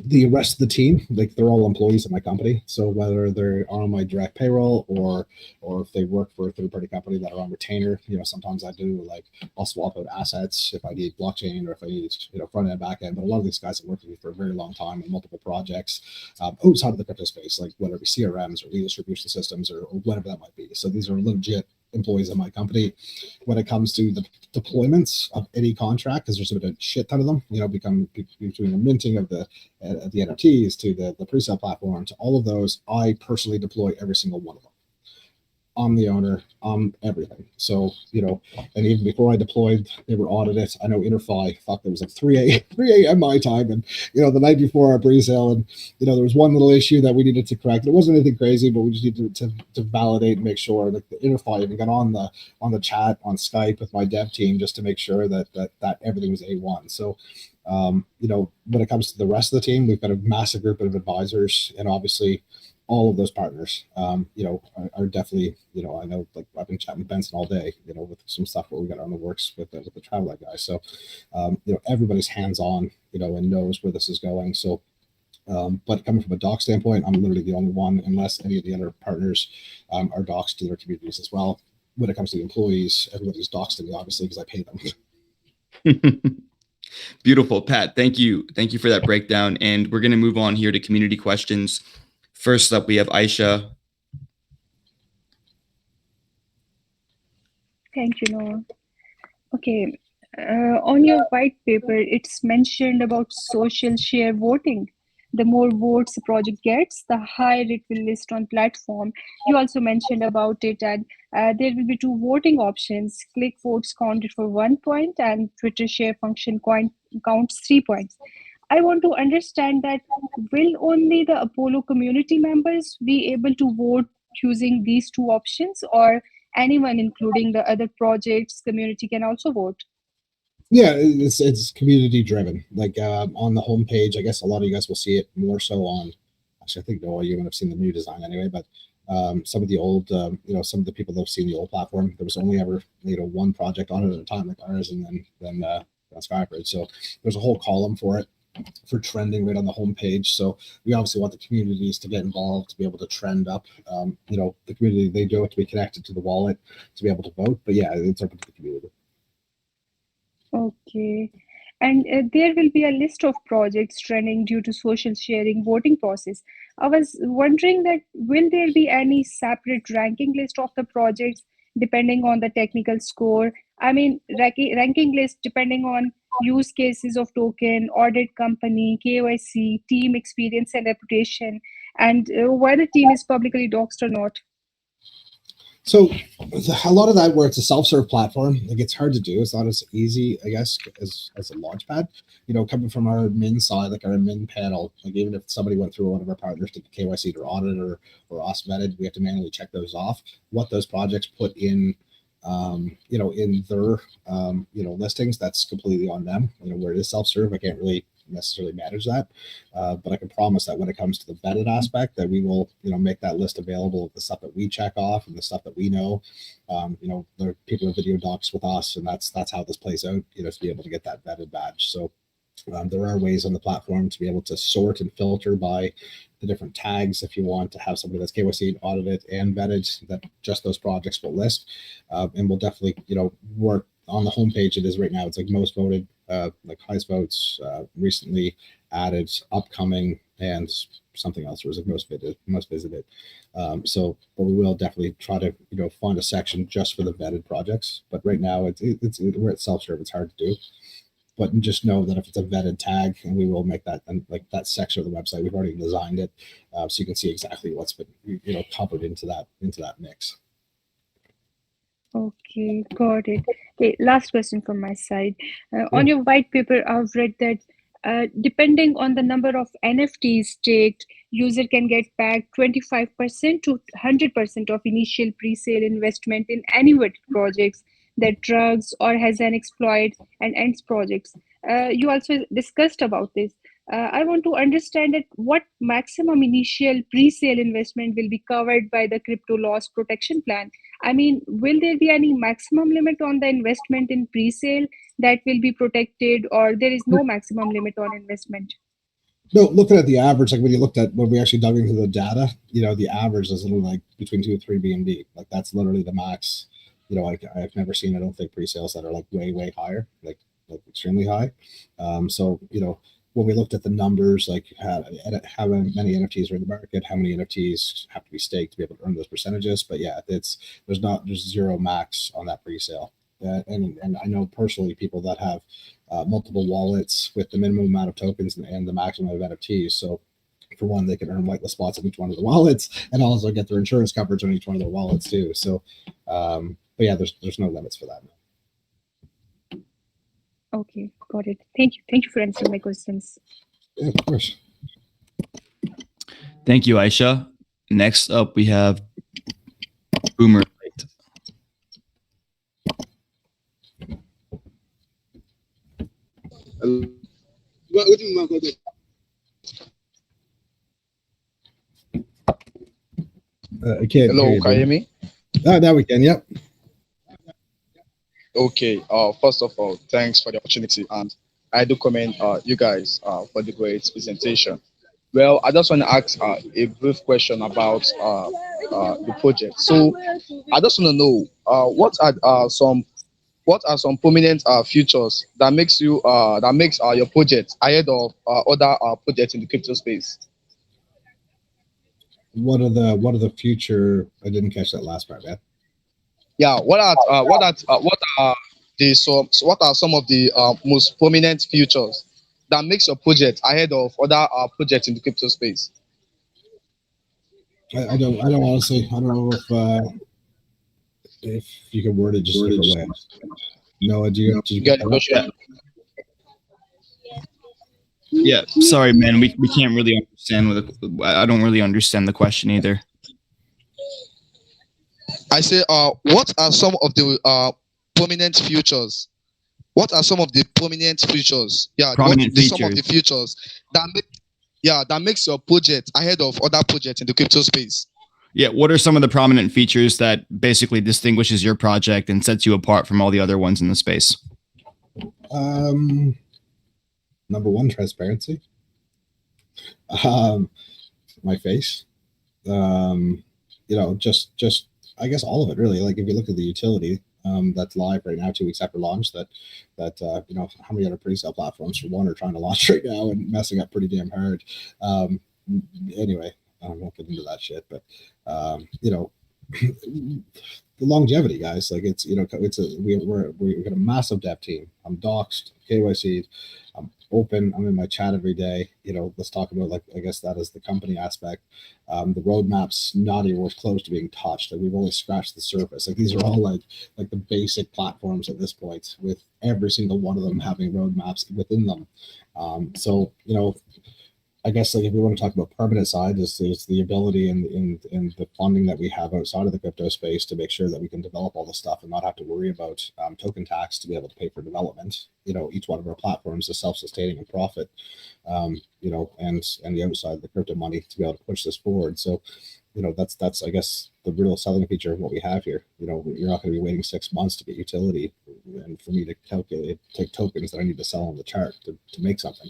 The rest of the team, like they're all employees of my company. So whether they're on my direct payroll or if they work for a third party company that are on retainer, sometimes I do like I'll swap out assets if I need blockchain or if I need front end back end. But a lot of these guys have worked with me for a very long time in multiple projects outside of the crypto space, like whether it be CRMs or redistribution systems or whatever that might be. So these are legit employees of my company. When it comes to the deployments of any contract, because there's been a shit ton of them, become between the minting of the NFTs to the pre-sale platform to all of those, I personally deploy every single one of them. I'm the owner, I'm everything. So, and even before I deployed, they were audited. I know InterFi, fuck, it was like 3 a.m. my time. And, the night before our pre-sale, and, there was one little issue that we needed to correct. It wasn't anything crazy, but we just needed to validate and make sure that the InterFi even got on the chat on Skype with my dev team just to make sure that everything was A1. So, when it comes to the rest of the team, we've got a massive group of advisors, and obviously all of those partners, are definitely, I know, like I've been chatting with Benson all day, with some stuff what we got on the works with the travel guy. So, everybody's hands on, and knows where this is going. So, but coming from a doc standpoint, I'm literally the only one, unless any of the other partners are docs to their communities as well. When it comes to the employees, everybody's docs to me, obviously, because I pay them. Beautiful, Pat. Thank you. Thank you for that breakdown. And we're going to move on here to community questions. First up, we have Aisha. Thank you, Noah. Okay, on your white paper, it's mentioned about social share voting. The more votes a project gets, the higher it will list on platform. You also mentioned about it, and there will be two voting options. Click votes counted for 1 point, and Twitter share function counts 3 points. I want to understand that will only the Apollo community members be able to vote using these two options, or anyone, including the other projects community, can also vote? Yeah, it's community driven. Like on the homepage, I guess a lot of you guys will see it more so on. Actually, I think Noah, you would have seen the new design anyway. But some of the old, some of the people that have seen the old platform, there was only ever one project on it at a time, like ours, and then Skybridge. So there's a whole column for it for trending right on the homepage. So we obviously want the communities to get involved, to be able to trend up. The community, they do it to be connected to the wallet to be able to vote. But yeah, it's open to the community. Okay. And there will be a list of projects trending due to social sharing voting process. I was wondering that will there be any separate ranking list of the projects depending on the technical score? I mean, ranking list depending on use cases of token, audit company, KYC, team experience and reputation, and whether team is publicly doxed or not. So a lot of that where it's a self-serve platform, like it's hard to do. It's not as easy, I guess, as a Launchpad. Coming from our admin side, like our admin panel, like even if somebody went through one of our partners to KYC or audit or us vetted, we have to manually check those off. What those projects put in in their listings, that's completely on them. Where it is self-serve, I can't really necessarily manage that, but I can promise that when it comes to the vetted aspect, that we will make that list available of the stuff that we check off and the stuff that we know. There are people with video docs with us, and that's how this plays out. To be able to get that vetted badge. So there are ways on the platform to be able to sort and filter by the different tags if you want to have somebody that's KYC, audited, and vetted, that just those projects will list. And we'll definitely, work on the homepage. It is right now. It's like most voted, like highest votes, recently added, upcoming, and something else was like most visited. But we will definitely try to find a section just for the vetted projects. But right now we're at self-serve. It's hard to do. But just know that if it's a vetted tag, and we will make that, and like that section of the website, we've already designed it, so you can see exactly what's been covered into that mix. Okay, got it. Okay, last question from my side. On your white paper, I've read that depending on the number of NFTs staked, user can get back 25% to 100% of initial pre-sale investment in any vetted projects that drugs or has an exploit and ends projects. You also discussed about this. I want to understand that what maximum initial pre-sale investment will be covered by the crypto loss protection plan. I mean, will there be any maximum limit on the investment in pre-sale that will be protected, or there is no maximum limit on investment? No, looking at the average, like when we actually dug into the data, the average is literally like between 2 and 3 BNB. Like that's literally the max. I've never seen, I don't think, pre-sales that are like way higher, like extremely high. So when we looked at the numbers, like how many NFTs are in the market, how many NFTs have to be staked to be able to earn those percentages. But yeah, there's zero max on that pre-sale. And I know personally people that have multiple wallets with the minimum amount of tokens and the maximum of NFTs. So for one, they can earn whitelist spots on each one of the wallets and also get their insurance coverage on each one of their wallets too. So, but yeah, there's no limits for that. Okay, got it. Thank you for answering my questions. Yeah, of course. Thank you, Aisha. Next up, we have Boomer. I can't. Hello, can you hear me? Now we can. Yep. Okay. First of all, thanks for the opportunity, and I do commend you guys for the great presentation. Well, I just want to ask a brief question about the project. So, I just want to know what are some prominent features that makes your project ahead of other projects in the crypto space? What are the future? I didn't catch that last part, man. Yeah. What are some of the most prominent features that makes your project ahead of other projects in the crypto space? I don't honestly. I don't know if you can word it just a different way. No, did you Get the question? Yeah, sorry, man. We can't really understand I don't really understand the question either. I say, what are some of the prominent features? What are some of the prominent features? Yeah, Prominent some of the features. features that makes your project ahead of other projects in the crypto space? Yeah, what are some of the prominent features that basically distinguishes your project and sets you apart from all the other ones in the space? Number one, transparency. My face. Just I guess all of it really. Like if you look at the utility that's live right now, 2 weeks after launch, that how many other pre-sale platforms for one are trying to launch right now and messing up pretty damn hard. Anyway, I won't get into that shit, but the longevity, guys. Like it's we've got a massive dev team. I'm doxed, KYC'd, I'm open. I'm in my chat every day. Let's talk about, like, I guess that is the company aspect. The roadmap's not even close to being touched. Like we've only scratched the surface. Like these are all like the basic platforms at this point, with every single one of them having roadmaps within them. So I guess, like, if we want to talk about permanent side, is the ability and the funding that we have outside of the crypto space to make sure that we can develop all this stuff and not have to worry about token tax to be able to pay for development. Each one of our platforms is self-sustaining and profit. And the outside of the crypto money to be able to push this forward. So, that's I guess the real selling feature of what we have here. You're not going to be waiting 6 months to get utility, and for me to take tokens that I need to sell on the chart to make something.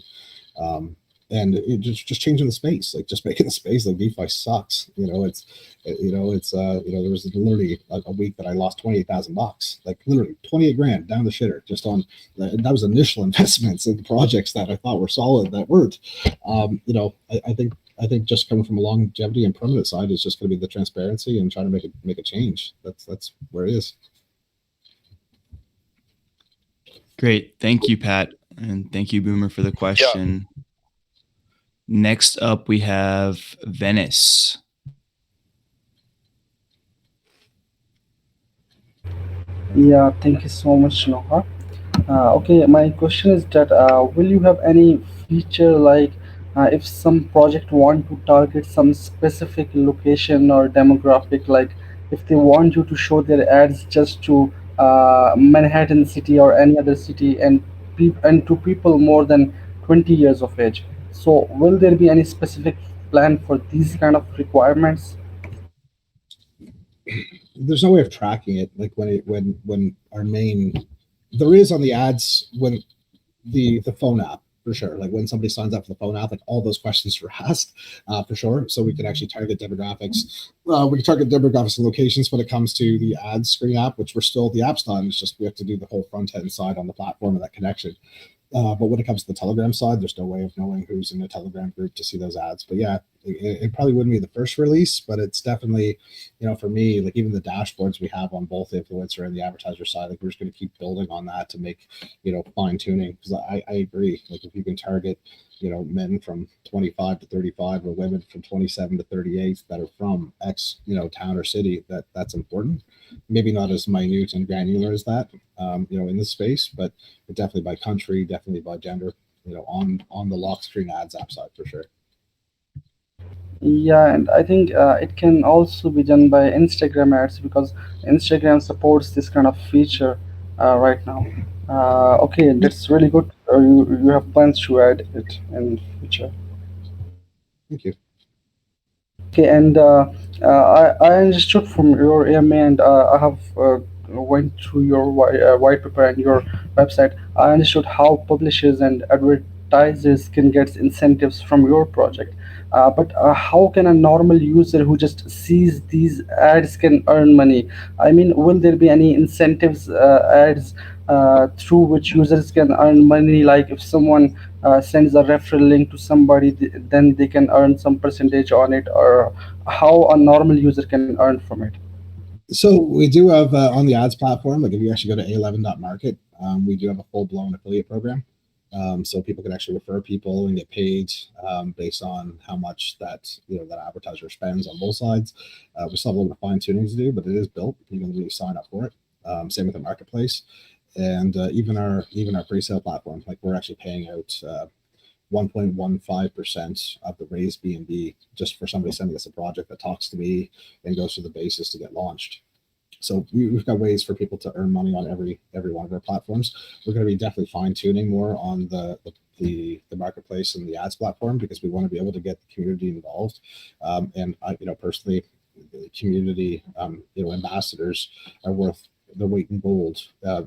And it just changing the space, like just making the space. Like DeFi sucks. There was literally a week that I lost $28,000, like literally 28 grand down the shitter, just on that was initial investments in projects that I thought were solid that weren't. I think just coming from a longevity and permanent side is just going to be the transparency and trying to make a change. That's where it is. Great. Thank you, Pat. And thank you, Boomer, for the question. Yeah. Next up, we have Venice. Yeah, thank you so much, Noah. Okay, my question is that will you have any feature like if some project want to target some specific location or demographic, like if they want you to show their ads just to Manhattan city or any other city and to people more than 20 years of age. So will there be any specific plan for these kind of requirements? There's no way of tracking it. Like when our main, there is on the ads when the phone app, for sure. Like when somebody signs up for the phone app, like all those questions are asked for sure. So we can actually target demographics. We can target demographics and locations when it comes to the ads screen app, which we're still, the app's done. It's just we have to do the whole front end side on the platform and that connection. But when it comes to the Telegram side, there's no way of knowing who's in the Telegram group to see those ads. But yeah, it probably wouldn't be the first release, but it's definitely, for me, like even the dashboards we have on both the influencer and the advertiser side, like we're just going to keep building on that to make, fine tuning. Because I agree, like if you can target, men from 25 to 35 or women from 27 to 38 that are from X, town or city, that's important. Maybe not as minute and granular as that, in this space, but definitely by country, definitely by gender, on the lock screen ads app side for sure. Yeah, and I think it can also be done by Instagram ads because Instagram supports this kind of feature right now. Okay, Yeah, that's really good. You have plans to add it in future. thank you. Okay, and I understood from your AMA, and I have went through your white paper and your website. I understood how publishers and advertisers can get incentives from your project. But how can a normal user who just sees these ads can earn money? I mean, will there be any incentives ads through which users can earn money? Like if someone sends a referral link to somebody, then they can earn some percentage on it, or how a normal user can earn from it. So we do have on the ads platform, like if you actually go to a11.market, we do have a full-blown affiliate program. So people can actually refer people and get paid based on how much that that advertiser spends on both sides. We still have a little bit of fine tuning to do, but it is built. You can really sign up for it. Same with the marketplace, and even our pre-sale platform. Like we're actually paying out 1.15% of the raised BNB just for somebody sending us a project that talks to me and goes through the basis to get launched. So we've got ways for people to earn money on every one of our platforms. We're going to be definitely fine tuning more on the marketplace and the ads platform because we want to be able to get the community involved. And I, personally, the community, ambassadors are worth the weight in gold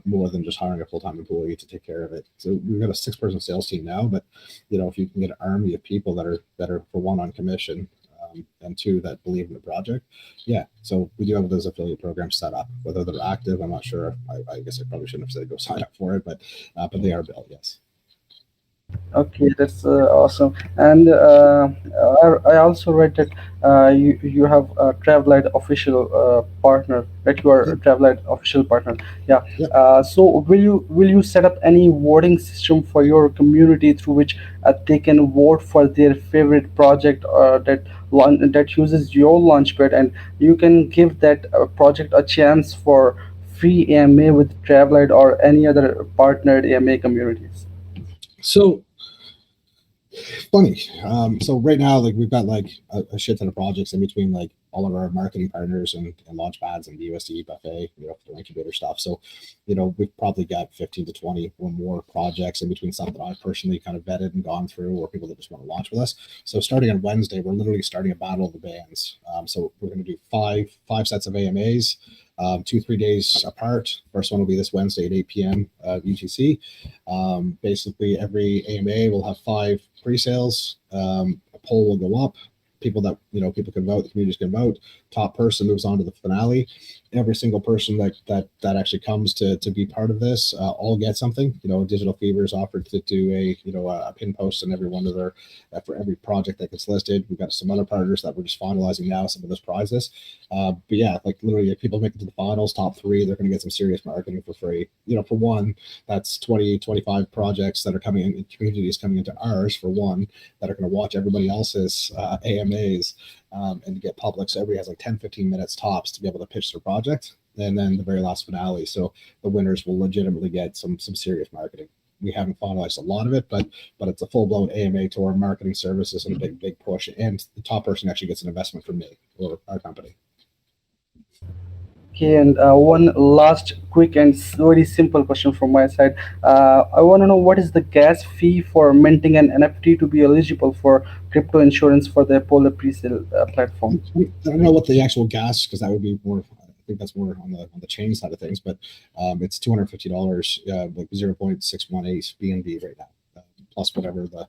more than just hiring a full-time employee to take care of it. So we've got a 6-person sales team now, but if you can get an army of people that are for one on commission and two that believe in the project, yeah. So we do have those affiliate programs set up. Whether they're active, I'm not sure. I guess I probably shouldn't have said go sign up for it, but they are built, yes. Okay, that's awesome. And I also read that you have a Travlite official partner. That you are a Yep. Travlite official partner. Yeah. Yep. So will you set up any voting system for your community through which they can vote for their favorite project that uses your Launchpad, and you can give that project a chance for free AMA with Travlite or any other partnered AMA communities? So funny. So right now, like we've got like a shit ton of projects in between like all of our marketing partners and Launchpads and BSC buffet, for incubator stuff. So, we've probably got 15 to 20 or more projects in between stuff that I've personally kind of vetted and gone through, or people that just want to launch with us. So starting on Wednesday, we're literally starting a battle of the bands. So we're going to do five sets of AMAs. 2-3 days apart. First one will be this Wednesday at 8 p.m. UTC. Basically, every AMA will have 5 pre-sales. A poll will go up. People can vote. The communities can vote. Top person moves on to the finale. Every single person that actually comes to be part of this all get something. Digital Fever is offered to do a pin post in every one of their for every project that gets listed. We've got some other partners that we're just finalizing now some of those prizes. But yeah, like literally, if people make it to the finals, top 3, they're going to get some serious marketing for free. For one, that's 20-25 projects that are coming in, communities coming into ours for one, that are going to watch everybody else's AMAs and get public. So everybody has like 10-15 minutes tops to be able to pitch their project. And then the very last finale. So the winners will legitimately get some serious marketing. We haven't finalized a lot of it, but it's a full-blown AMA to our marketing services and a big push. And the top person actually gets an investment from me or our company. Okay, and one last quick and very simple question from my side. I want to know what is the gas fee for minting an NFT to be eligible for crypto insurance for the Polar Presale platform? I don't know what the actual gas, because that would be more. I think that's more on the chain side of things, but it's $250, like 0.618 BNB right now. plus whatever the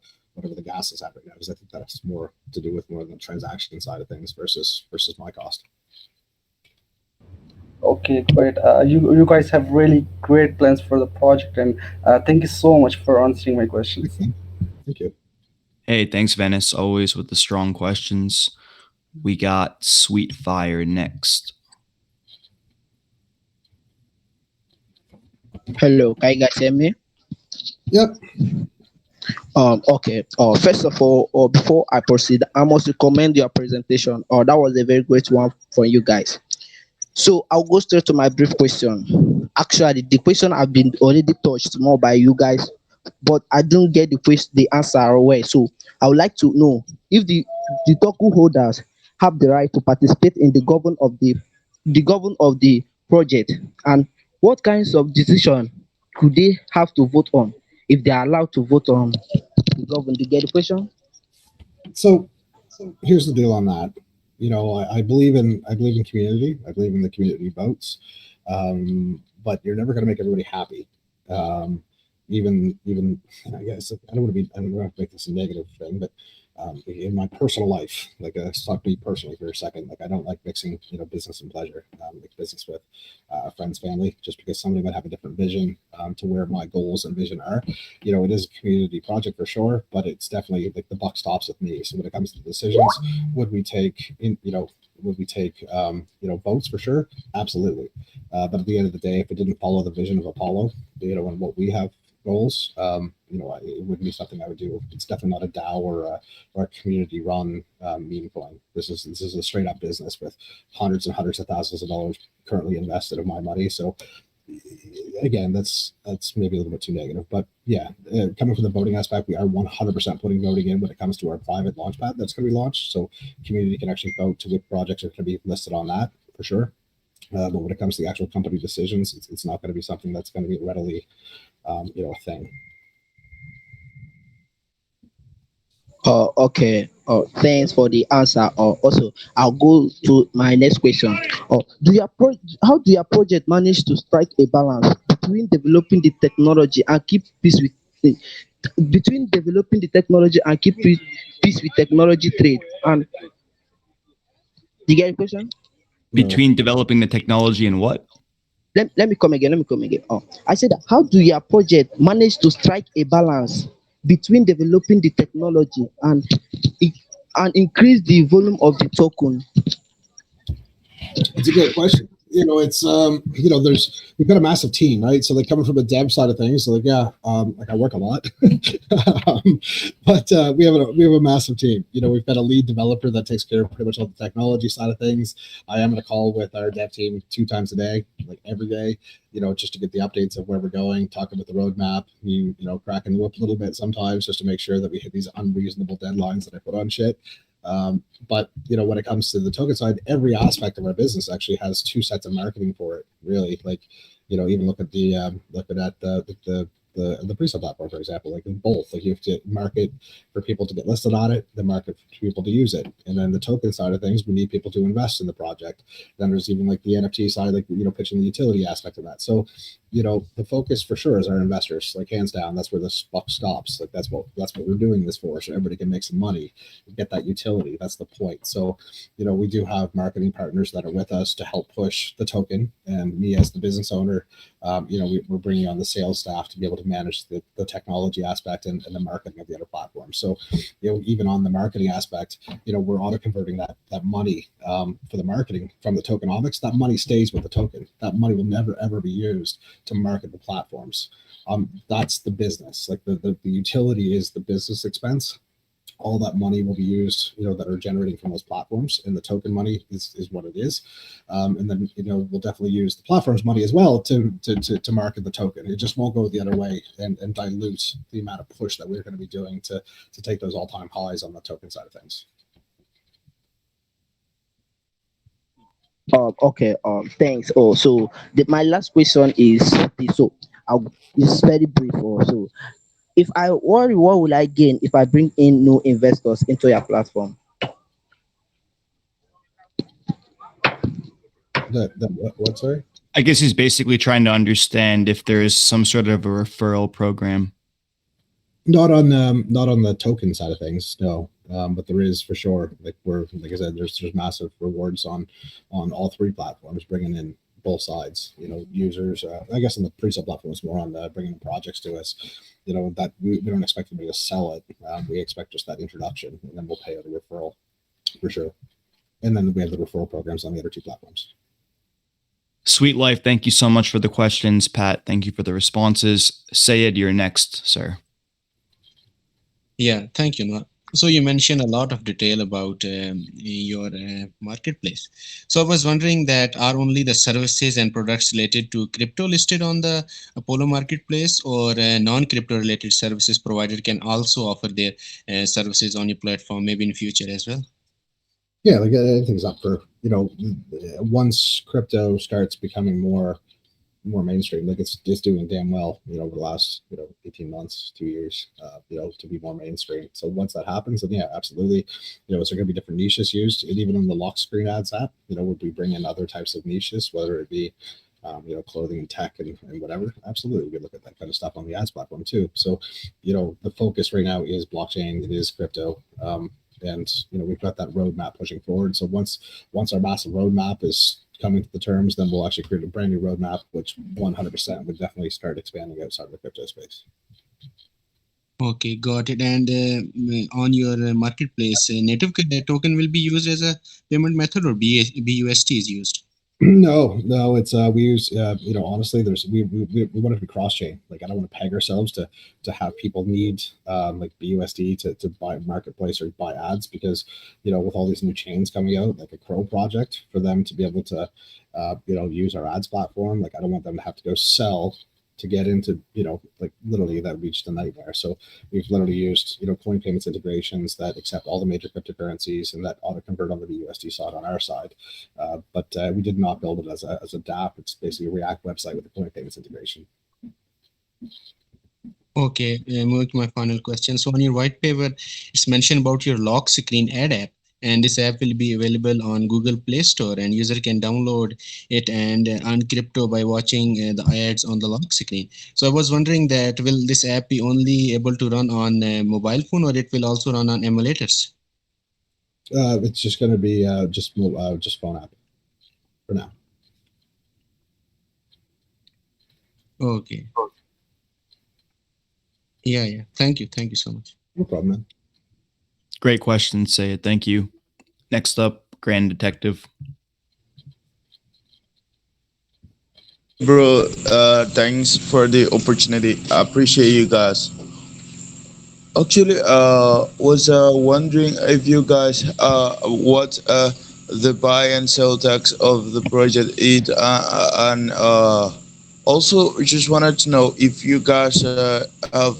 gas is at right now, because I think that's more to do with more than the transaction side of things versus my cost. Okay, great. You guys have really great plans for the project, and thank you so much for answering my questions. Thank you. Hey, thanks, Venice. Always with the strong questions. We got Sweet Fire next. Hello, can you guys hear me? Yep. Okay. First of all, before I proceed, I must recommend your presentation. That was a very great one for you guys. So I'll go straight to my brief question. Actually, the question have been already touched more by you guys, but I didn't get the answer away. So I would like to know if the token holders have the right to participate in the govern of the project, and what kinds of decision could they have to vote on if they are allowed to vote on the govern. Do you get the question? So here's the deal on that. I believe in community. I believe in the community votes, but you're never going to make everybody happy. Even I guess I don't want to make this a negative thing, but in my personal life, like let's talk to me personally for a second. Like I don't like mixing business and pleasure, like business with friends, family, just because somebody might have a different vision to where my goals and vision are. It is a community project for sure, but it's definitely like the buck stops with me. So when it comes to decisions, would we take votes for sure? Absolutely. But at the end of the day, if it didn't follow the vision of Apollo, and what we have goals, it wouldn't be something I would do. It's definitely not a DAO or a community run meme coin. This is a straight up business with hundreds and hundreds of thousands of dollars currently invested of my money. So again, that's maybe a little bit too negative, but yeah, coming from the voting aspect, we are 100% putting voting in when it comes to our private launchpad that's going to be launched. So community can actually vote to which projects are going to be listed on that for sure. But when it comes to the actual company decisions, it's not going to be something that's going to be readily, a thing. Okay. Thanks for the answer. Also, I'll go to my next question. How do your project manage to strike a balance between developing the technology and keep peace with eh, between developing the technology and keep peace with technology trade? And do you get the question? Between developing the technology and what? Let me come again. I said, how do your project manage to strike a balance between developing the technology i- and increase the volume of the token? It's a great question. It's we've got a massive team, right? So like coming from a dev side of things, so like like I work a lot, but we have a massive team. We've got a lead developer that takes care of pretty much all the technology side of things. I am on a call with our dev team 2 times a day, like every day, just to get the updates of where we're going, talking about the roadmap, cracking the whip a little bit sometimes just to make sure that we hit these unreasonable deadlines that I put on shit. But when it comes to the token side, every aspect of our business actually has 2 sets of marketing for it. Really, like even look at the pre-sale platform, for example, like in both, like you have to market for people to get listed on it, the market for people to use it, and then the token side of things, we need people to invest in the project. Then there's even like the NFT side, like pitching the utility aspect of that. So the focus for sure is our investors, like hands down. That's where the buck stops. Like that's what we're doing this for, so everybody can make some money, get that utility. That's the point. So we do have marketing partners that are with us to help push the token, and me as the business owner, we're bringing on the sales staff to be able to manage the technology aspect and the marketing of the other platforms. So even on the marketing aspect, we're auto converting that money for the marketing from the tokenomics. That money stays with the token. That money will never ever be used to market the platforms. That's the business. Like the utility is the business expense. All that money will be used, that are generating from those platforms, and the token money is what it is. And then, we'll definitely use the platform's money as well to market the token. It just won't go the other way and dilute the amount of push that we're going to be doing to take those all-time highs on the token side of things. Okay. Thanks. So my last question is this. So it's very brief. So if what will I gain if I bring in new investors into your platform? What, sorry? I guess he's basically trying to understand if there is some sort of a referral program. Not on the token side of things, no. But there is for sure. Like I said, there's massive rewards on all three platforms, bringing in both sides. Users. I guess on the pre-sale platform is more on the bringing projects to us. That we don't expect them to sell it. We expect just that introduction, and then we'll pay out a referral for sure. And then we have the referral programs on the other two platforms. Sweet Life, thank you so much for the questions. Pat, thank you for the responses. Sayed, you're next, sir. Yeah, thank you, Noah. So you mentioned a lot of detail about your marketplace. So I was wondering that are only the services and products related to crypto listed on the Apollo marketplace, or non-crypto related services provider can also offer their services on your platform, maybe in future as well? Yeah, like everything's up for once crypto starts becoming more mainstream, like it's doing damn well, over the last 18 months, 2 years, to be more mainstream. So once that happens, then yeah, absolutely, is there going to be different niches used? And even in the lock screen ads app, would we bring in other types of niches, whether it be clothing and tech and whatever? Absolutely, we could look at that kind of stuff on the ads platform too. So the focus right now is blockchain, it is crypto, and we've got that roadmap pushing forward. So once our massive roadmap is coming to the terms, then we'll actually create a brand new roadmap, which 100% would definitely start expanding outside of the crypto space. Okay, got it. And on your marketplace, native token will be used as a payment method, or BUST is used? No, it's we use honestly, there's we want it to be cross chain. Like I don't want to peg ourselves to have people need like BUSD to buy marketplace or buy ads, because with all these new chains coming out, like a Crow project, for them to be able to use our ads platform, like I don't want them to have to go sell to get into like literally that would be just a nightmare. So we've literally used coin payments integrations that accept all the major cryptocurrencies and that auto convert on the USD side on our side. But we did not build it as a DApp. It's basically a React website with a coin payments integration. Okay, moving to my final question. So on your white paper, it's mentioned about your lock screen ad app, and this app will be available on Google Play Store, and user can download it and earn crypto by watching the ads on the lock screen. So I was wondering that will this app be only able to run on mobile phone, or it will also run on emulators? It's just going to be just phone app for now. Okay. Yeah. Thank you so much. No problem, man. Great question, Sayed. Thank you. Next up, Grand Detective. Bro, thanks for the opportunity. I appreciate you guys. Actually, was wondering if you guys what the buy and sell tax of the project is, and also just wanted to know if you guys have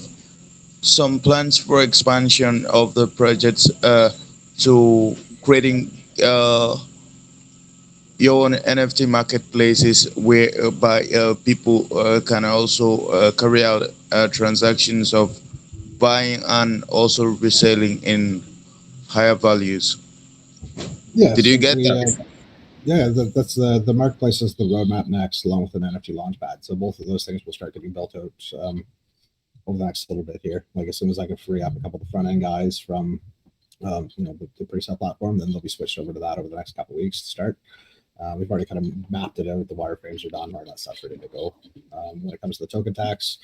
some plans for expansion of the projects to creating your own NFT marketplaces whereby people can also carry out transactions of buying and also reselling in higher values. Yeah, Did you so get we that? yeah, that's the marketplace is the roadmap next, along with an NFT launchpad. So both of those things will start getting built out over the next little bit here. Like as soon as I can free up a couple of the front end guys from the pre-sale platform, then they'll be switched over to that over the next couple of weeks to start. We've already kind of mapped it out. The wireframes are done. All that stuff's ready to go. When it comes to the token tax,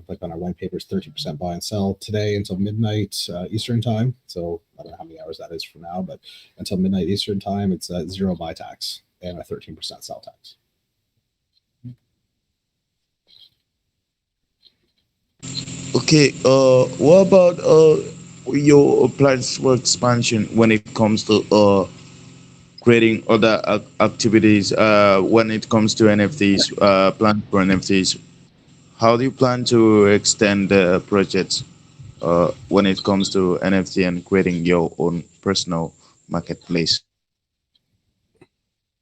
like on our white papers, 30% buy and sell today until midnight Eastern time. So I don't know how many hours that is from now, but until midnight Eastern time, it's a 0 buy tax and a 13% sell tax. Okay. What about your plans for expansion when it comes to creating other activities? When it comes to NFTs, plans for NFTs, how do you plan to extend the projects when it comes to NFT and creating your own personal marketplace?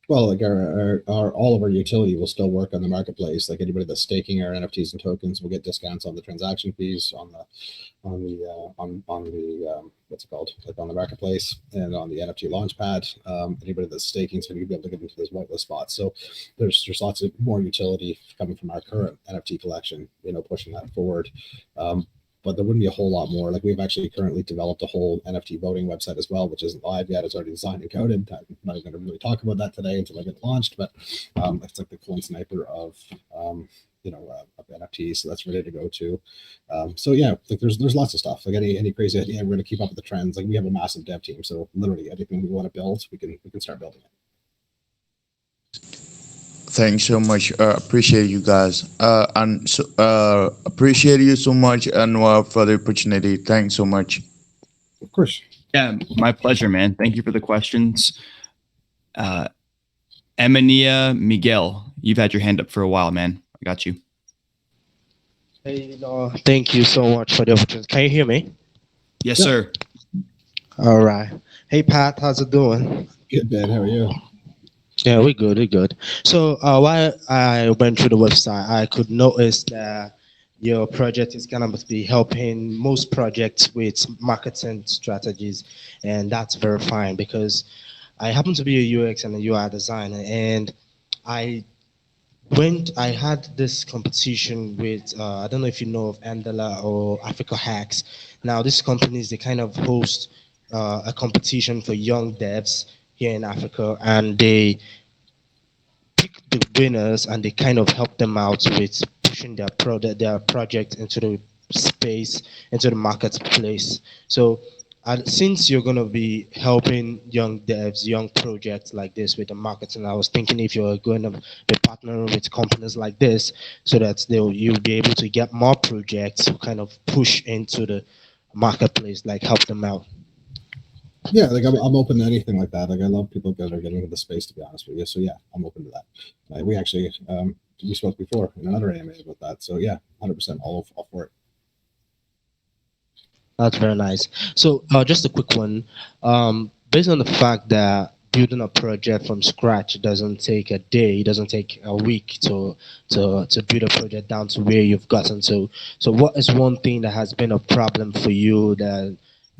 Well, like our all of our utility will still work on the marketplace. Like anybody that's staking our NFTs and tokens will get discounts on the transaction fees on the what's it called, like on the marketplace and on the NFT launchpad. Anybody that's staking is going to be able to get into those whitelist spots. So there's lots of more utility coming from our current NFT collection, pushing that forward. but there wouldn't be a whole lot more. Like we've actually currently developed a whole NFT voting website as well, which isn't live yet. It's already designed and coded. I'm not going to really talk about that today until I get launched, but it's like the clone sniper of of NFTs, so that's ready to go too. So yeah, like there's lots of stuff. Like any crazy idea, we're going to keep up with the trends. Like we have a massive dev team, so literally anything we want to build, we can start building it. Thanks so much. Appreciate you guys. And so, appreciate you so much, and for the opportunity. Thanks so much. Of course. Yeah, my pleasure, man. Thank you for the questions. Emania Miguel, you've had your hand up for a while, man. I got you. Hey, thank you so much for the opportunity. Can you hear me? Yes, sir. All right. Hey, Pat, how's it going? Good, man. How are you? Yeah, we're good. We're good. So while I went through the website, I could notice that your project is going to be helping most projects with marketing strategies, and that's very fine because I happen to be a UX and a UI designer, and I had this competition with I don't know if you know of Andela or Africa Hacks. Now these companies, they kind of host a competition for young devs here in Africa, and they pick the winners and they kind of help them out with pushing their project into the space, into the marketplace. So since you're going to be helping young devs, young projects like this with the marketing, I was thinking if you're going to be partnering with companies like this so that you'll be able to get more projects to kind of push into the marketplace, like help them out. Yeah, like I'm open to anything like that. Like I love people that are getting into the space, to be honest with you. So yeah, I'm open to that. We actually we spoke before in another AMA about that. So yeah, 100% all for it. That's very nice. So just a quick one. Based on the fact that building a project from scratch doesn't take a day, it doesn't take a week to build a project down to where you've gotten to. So what is one thing that has been a problem for you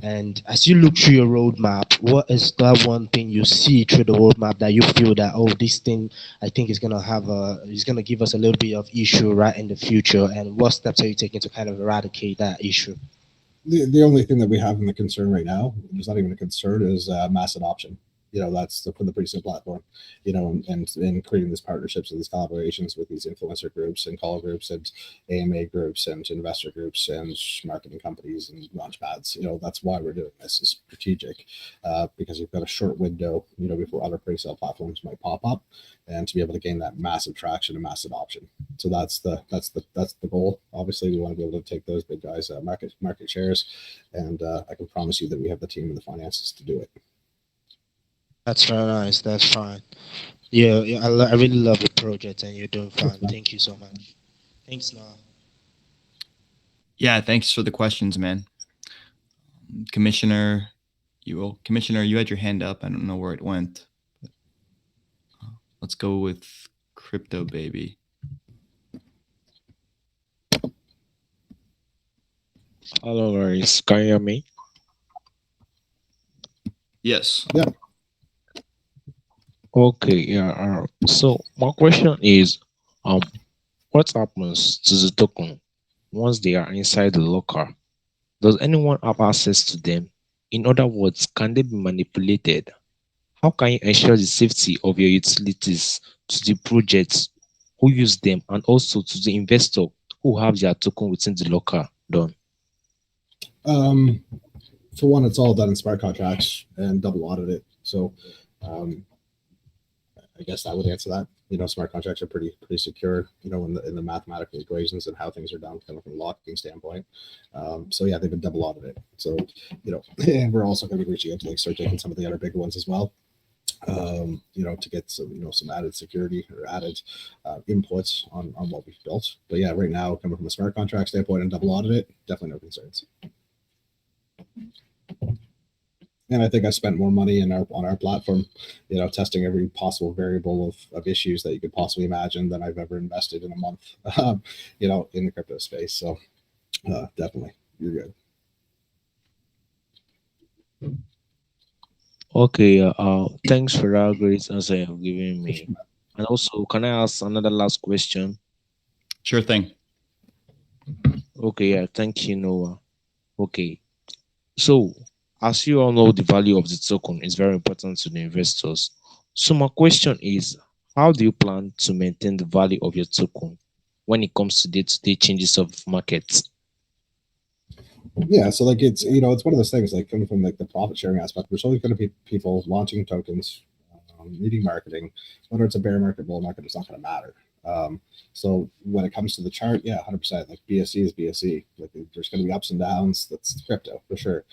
and as you look through your roadmap, what is that one thing you see through the roadmap that you feel that, oh, this thing I think is gonna give us a little bit of issue right in the future, and what steps are you taking to kind of eradicate that issue? The only thing that we have in the concern right now, there's not even a concern, is mass adoption. That's the pretty platform, and creating these partnerships and these collaborations with these influencer groups and call groups and AMA groups and investor groups and marketing companies and launchpads. That's why we're doing this. It's strategic because you've got a short window, before other pre-sale platforms might pop up, and to be able to gain that massive traction and mass adoption. So that's the goal. Obviously, we want to be able to take those big guys market shares, and I can promise you that we have the team and the finances to do it. That's very nice. That's fine. Yeah, I really love the project, and you're doing fine. Thank you so much. Thanks, Noah. Yeah, thanks for the questions, man. Commissioner, you had your hand up. I don't know where it went. Let's go with Crypto Baby. Hello, guys. Can you hear me? Yes. Yeah. Okay, yeah. So my question is, what happens to the token once they are inside the locker? Does anyone have access to them? In other words, can they be manipulated? How can you ensure the safety of your utilities to the projects who use them and also to the investor who have their token within the locker done? For one, it's all done in smart contracts and double audited. So I guess I would answer that. Smart contracts are pretty secure, in the mathematical equations and how things are done kind of from a locking standpoint. So yeah, they've been double audited. So, and we're also going to be reaching out to start taking some of the other bigger ones as well. To get some added security or added inputs on what we've built. But yeah, right now, coming from a smart contract standpoint and double audited, definitely no concerns. And I think I spent more money on our platform, testing every possible variable of issues that you could possibly imagine than I've ever invested in a month, in the crypto space. So definitely, you're good. Okay, thanks for that great answer you've given me. And also, can I ask another last question? Sure thing. Okay, yeah, thank you, Noah. Okay, so as you all know, the value of the token is very important to the investors. So my question is, how do you plan to maintain the value of your token when it comes to day-to-day changes of markets? Yeah, so like it's one of those things like coming from like the profit sharing aspect. There's always going to be people launching tokens, needing marketing. Whether it's a bear market, bull market, it's not going to matter. So when it comes to the chart, yeah, 100%. Like BSC is BSC. Like there's going to be ups and downs. That's crypto for sure.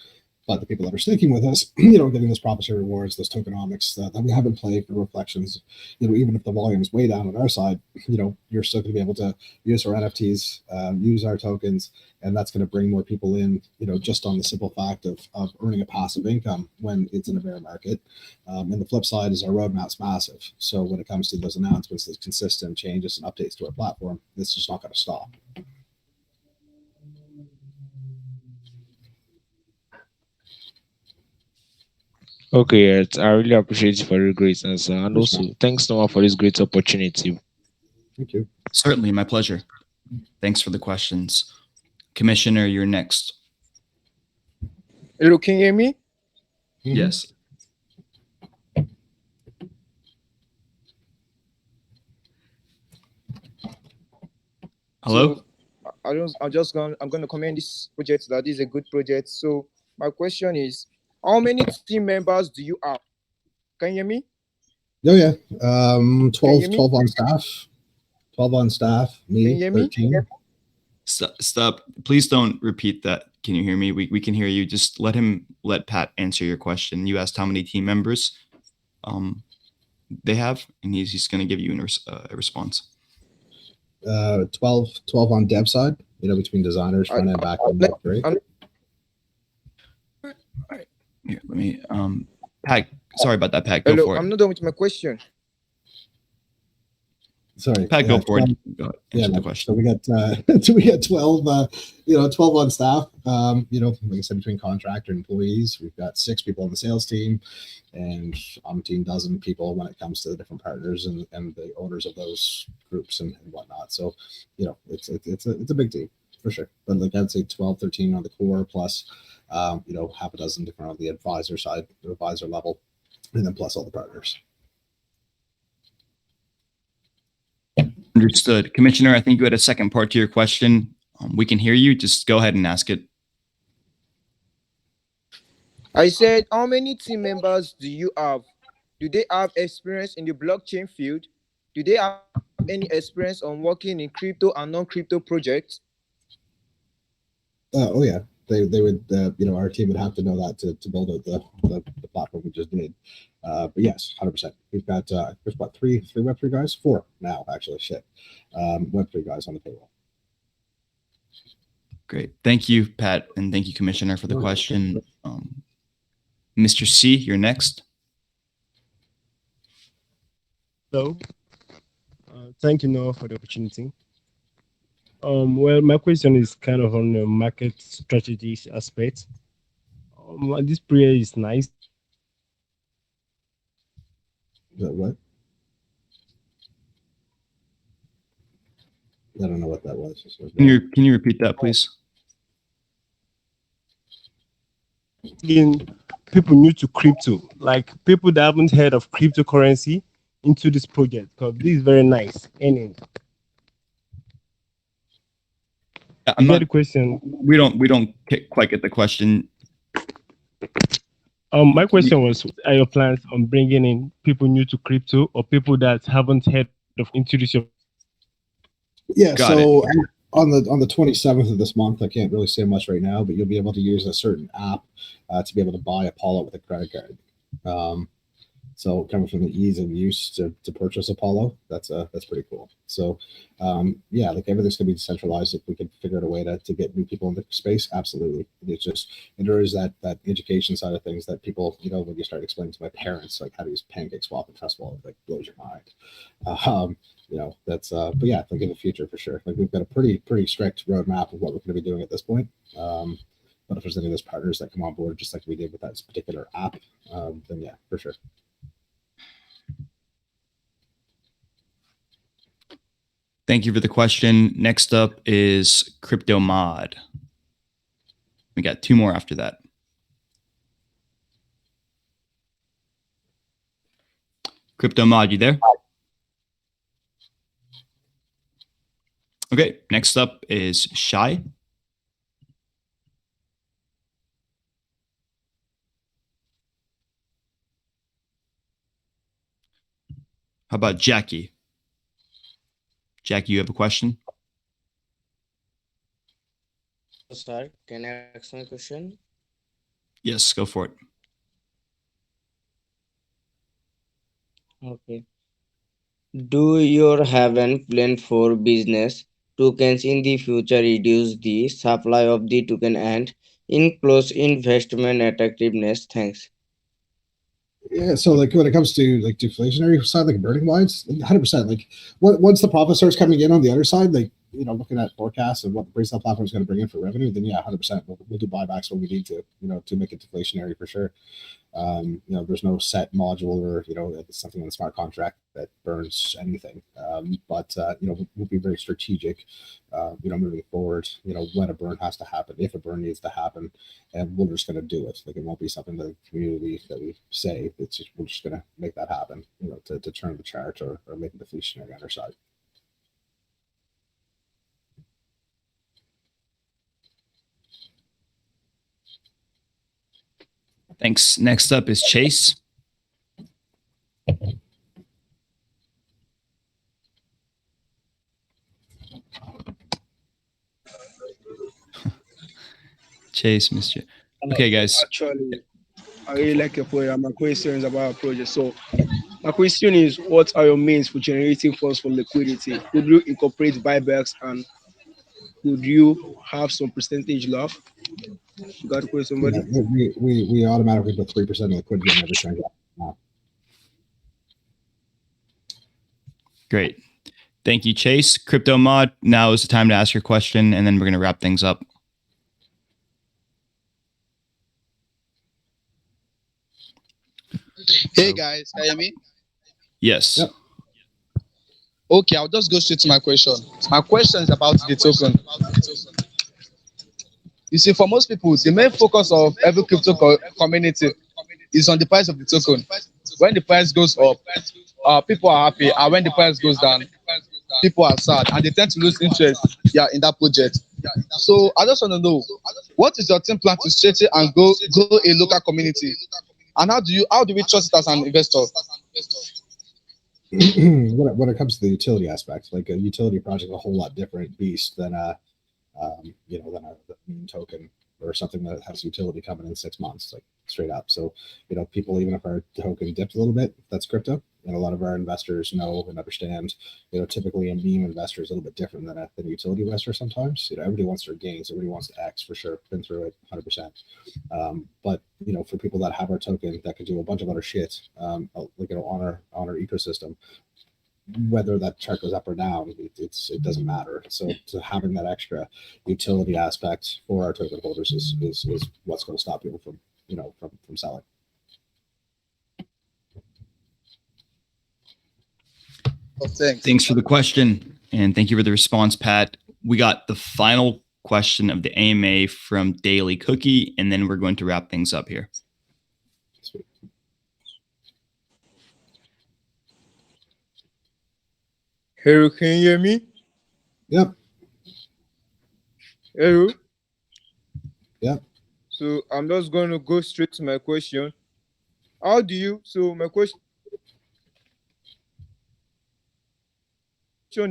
But the people that are sticking with us, getting those profit share rewards, those tokenomics that we have in play for reflections, even if the volume is way down on our side, you're still going to be able to use our NFTs, use our tokens, and that's going to bring more people in, just on the simple fact of earning a passive income when it's in a bear market. And the flip side is our roadmap's massive. So when it comes to those announcements, those consistent changes and updates to our platform, it's just not going to stop. Okay, yes, I really appreciate you for your great answer, and Thanks, man. also thanks Noah for this great opportunity. Thank you. Certainly, my pleasure. Thanks for the questions. Commissioner, you're next. Hello, can you hear me? Yes. Hello? So I'm going to commend this project that is a good project. So my question is, how many team members do you have? Can you hear me? Oh yeah, Can you 12, hear me? 12 on staff. 12 on staff. Can you Me, hear me? 13. Stop. Please don't repeat that. Can you hear me? We can hear you. Just let Pat answer your question. You asked how many team members they have, and he's going to give you a response. 12 on dev side, between designers, front end, back end, Like, great. I'm- All right. Here, let me Pat, sorry about that, Pat. Go Hello, for it. I'm not done with my question. Sorry, Pat, go for it. Go ahead, Yeah, answer the man. question. So we got 12 12 on staff. Like I said, between contractor and employees, we've got 6 people on the sales team and dozen people when it comes to the different partners and the owners of those groups and whatnot. So it's a big team for sure. But like I'd say 12, 13 on the core plus half a dozen different on the advisor side, the advisor level, and then plus all the partners. Understood. Commissioner, I think you had a second part to your question. We can hear you. Just go ahead and ask it. I said, how many team members do you have? Do they have experience in the blockchain field? Do they have any experience on working in crypto and non-crypto projects? Oh yeah, they would. Our team would have to know that to build out the platform we just did. But yes, 100%. We've got there's what three Web3 guys, 4 now actually. Shit, Web3 guys on the payroll. Great. Thank you, Pat, and thank you, Commissioner, for the question. Mr. C, you're next. Hello. Thank you, Noah, for the opportunity. Well, my question is kind of on the market strategies aspect. This prayer is nice. What? I don't know what that was. Can you repeat that, please? Again, people new to crypto, like people that haven't heard of cryptocurrency, into this project because this is very nice. Anyway, I'm not. The question. We don't quite get the question. My question was: are your plans on bringing in people new to crypto or people that haven't heard of introduce your? Yeah. Got so on the 27th of this month, I can't really say much right now, but you'll be able to use a certain app to be able to buy Apollo with a credit card. So coming from the ease of use to purchase Apollo, that's pretty cool. So yeah, like everything's gonna be decentralized. If we could figure out a way to get new people into space, absolutely. It's just there is that education side of things that people, when you start explaining to my parents like how to use Pancake Swap and Trust Wallet, like blows your mind. That's but yeah, like in the future for sure. Like we've got a pretty strict roadmap of what we're going to be doing at this point. But if there's any of those partners that come on board, just like we did with that particular app, then yeah, for sure. Thank you for the question. Next up is Crypto Mod. We got two more after that. Crypto Mod, you there? Okay, next up is Shy. How about Jackie? Jackie, you have a question? Sir, can I ask my question? Yes, go for it. Okay. Do you have any plan for business tokens in the future reduce the supply of the token and increase investment attractiveness? Thanks. Yeah, so like when it comes to like deflationary side, like burning wines, 100%. Like once the profit starts coming in on the other side, like looking at forecasts and what the resale platform is going to bring in for revenue, then yeah, 100%. We'll do buybacks when we need to, to make it deflationary for sure. There's no set module or it's something in the smart contract that burns anything. But we'll be very strategic, moving forward. When a burn has to happen, if a burn needs to happen, and we're just going to do it. Like it won't be something that the community that we say. It's just we're just going to make that happen. To turn the chart or make it deflationary on our side. Thanks. Next up is Chase. Chase, Mr. Okay, guys. Actually, I really like your point. My question is about our project. So, my question is, what are your means for generating funds for liquidity? Could you incorporate buybacks and could you have some percentage left? You got a question, buddy? Yeah, we automatically put 3% of liquidity on every transaction now. Great. Thank you, Chase. Crypto Mod, now is the time to ask your question, and then we're going to wrap things up. Hey guys, can you hear me? Yes. Yep. Okay, I'll just go straight to my question. My question is about the token. You see, for most people, the main focus of every crypto community is on the price of the token. When the price goes up, people are happy, and when the price goes down, people are sad, and they tend to lose interest, in that project. So I just want to know, what is your team plan to strengthen and grow a local community, and how do we trust it as an investor? When it comes to the utility aspect, like a utility project is a whole lot different beast than a meme token or something that has utility coming in 6 months, like straight up. So, people, even if our token dipped a little bit, that's crypto. And a lot of our investors know and understand, typically a meme investor is a little bit different than a utility investor sometimes. Everybody wants their gains, everybody wants to X for sure, been through it 100%. But, for people that have our token that could do a bunch of other shit, on our ecosystem, whether that chart goes up or down, it doesn't matter. So having that extra utility aspect for our token holders is what's going to stop people from from selling. Thanks for the question, and thank you for the response, Pat. We got the final question of the AMA from Daily Cookie, and then we're going to wrap things up here. Sweet. Hello, can you hear me? Yep. Hello? Yep. So I'm just going to go straight to my question. So my question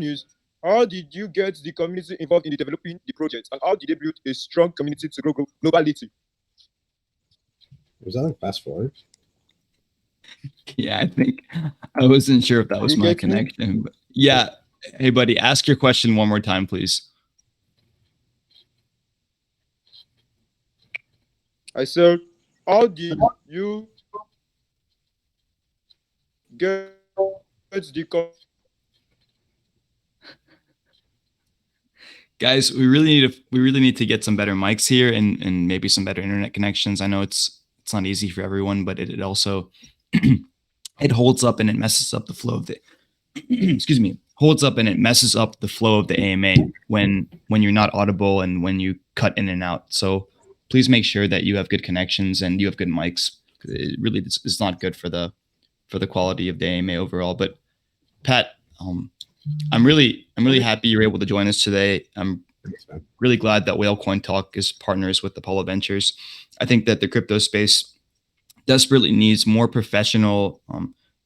is, how did you get the community involved in developing the project, and how did they build a strong community to grow globality? Was that like fast forward? Yeah, I think I wasn't sure if that was You my get me? connection. But yeah. Hey, buddy, ask your question one more time, please. I said, how did you get the Guys, we really need to get some better mics here and maybe some better internet connections. I know it's not easy for everyone, but it also it holds up and it messes up the flow of the excuse me, holds up and it messes up the flow of the AMA when you're not audible and when you cut in and out. So please make sure that you have good connections and you have good mics. It really is not good for the quality of the AMA overall. But Pat, I'm really happy you're able to join us today. I'm really glad that Whale Coin Talk is partners with Apollo Ventures. I think that the crypto space desperately needs more professional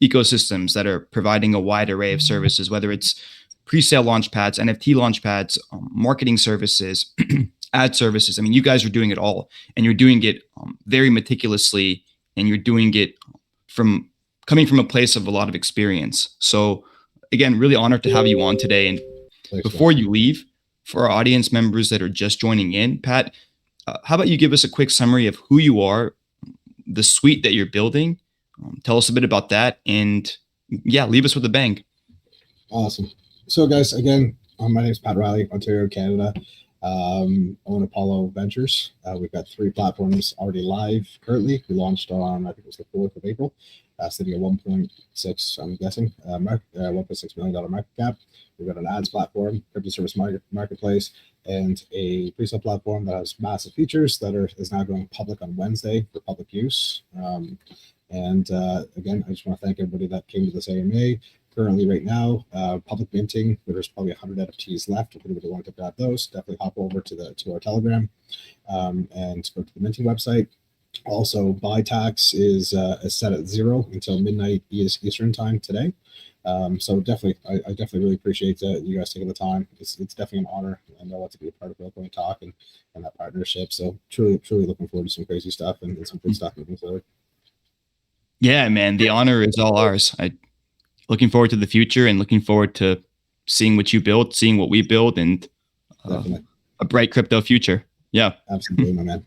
ecosystems that are providing a wide array of services, whether it's pre-sale launchpads, NFT launchpads, marketing services, ad services. I mean, you guys are doing it all, and you're doing it very meticulously, and you're doing it from coming from a place of a lot of experience. So again, really honored to have you on today. And before you leave, for our audience members that are just joining in, Pat, how about you give us a quick summary of who you are, the suite that you're building? Tell us a bit about that, and yeah, leave us with a bang. Awesome. So guys, again, my name is Pat Riley, Ontario, Canada. Own Apollo Ventures. We've got 3 platforms already live currently. We launched on, I think it was the 4th of April, sitting at 1.6, I'm guessing, $1.6 million market cap. We've got an ads platform, crypto service marketplace, and a pre-sale platform that has massive features that is now going public on Wednesday for public use. Again, I just want to thank everybody that came to this AMA. Currently, right now, public minting. There's probably 100 NFTs left. If anybody wanted to grab those, definitely hop over to our Telegram and go to the minting website. Also, buy tax is set at 0 until midnight Eastern time today. So definitely, I definitely really appreciate you guys taking the time. It's definitely an honor. I know to be a part of Bitcoin Talk and that partnership. So truly looking forward to some crazy stuff and some good stuff moving forward. Yeah, man, the honor is all ours. Looking forward to the future and looking forward to seeing what you build, seeing what we build, and a bright crypto future. Yeah. Absolutely, my man.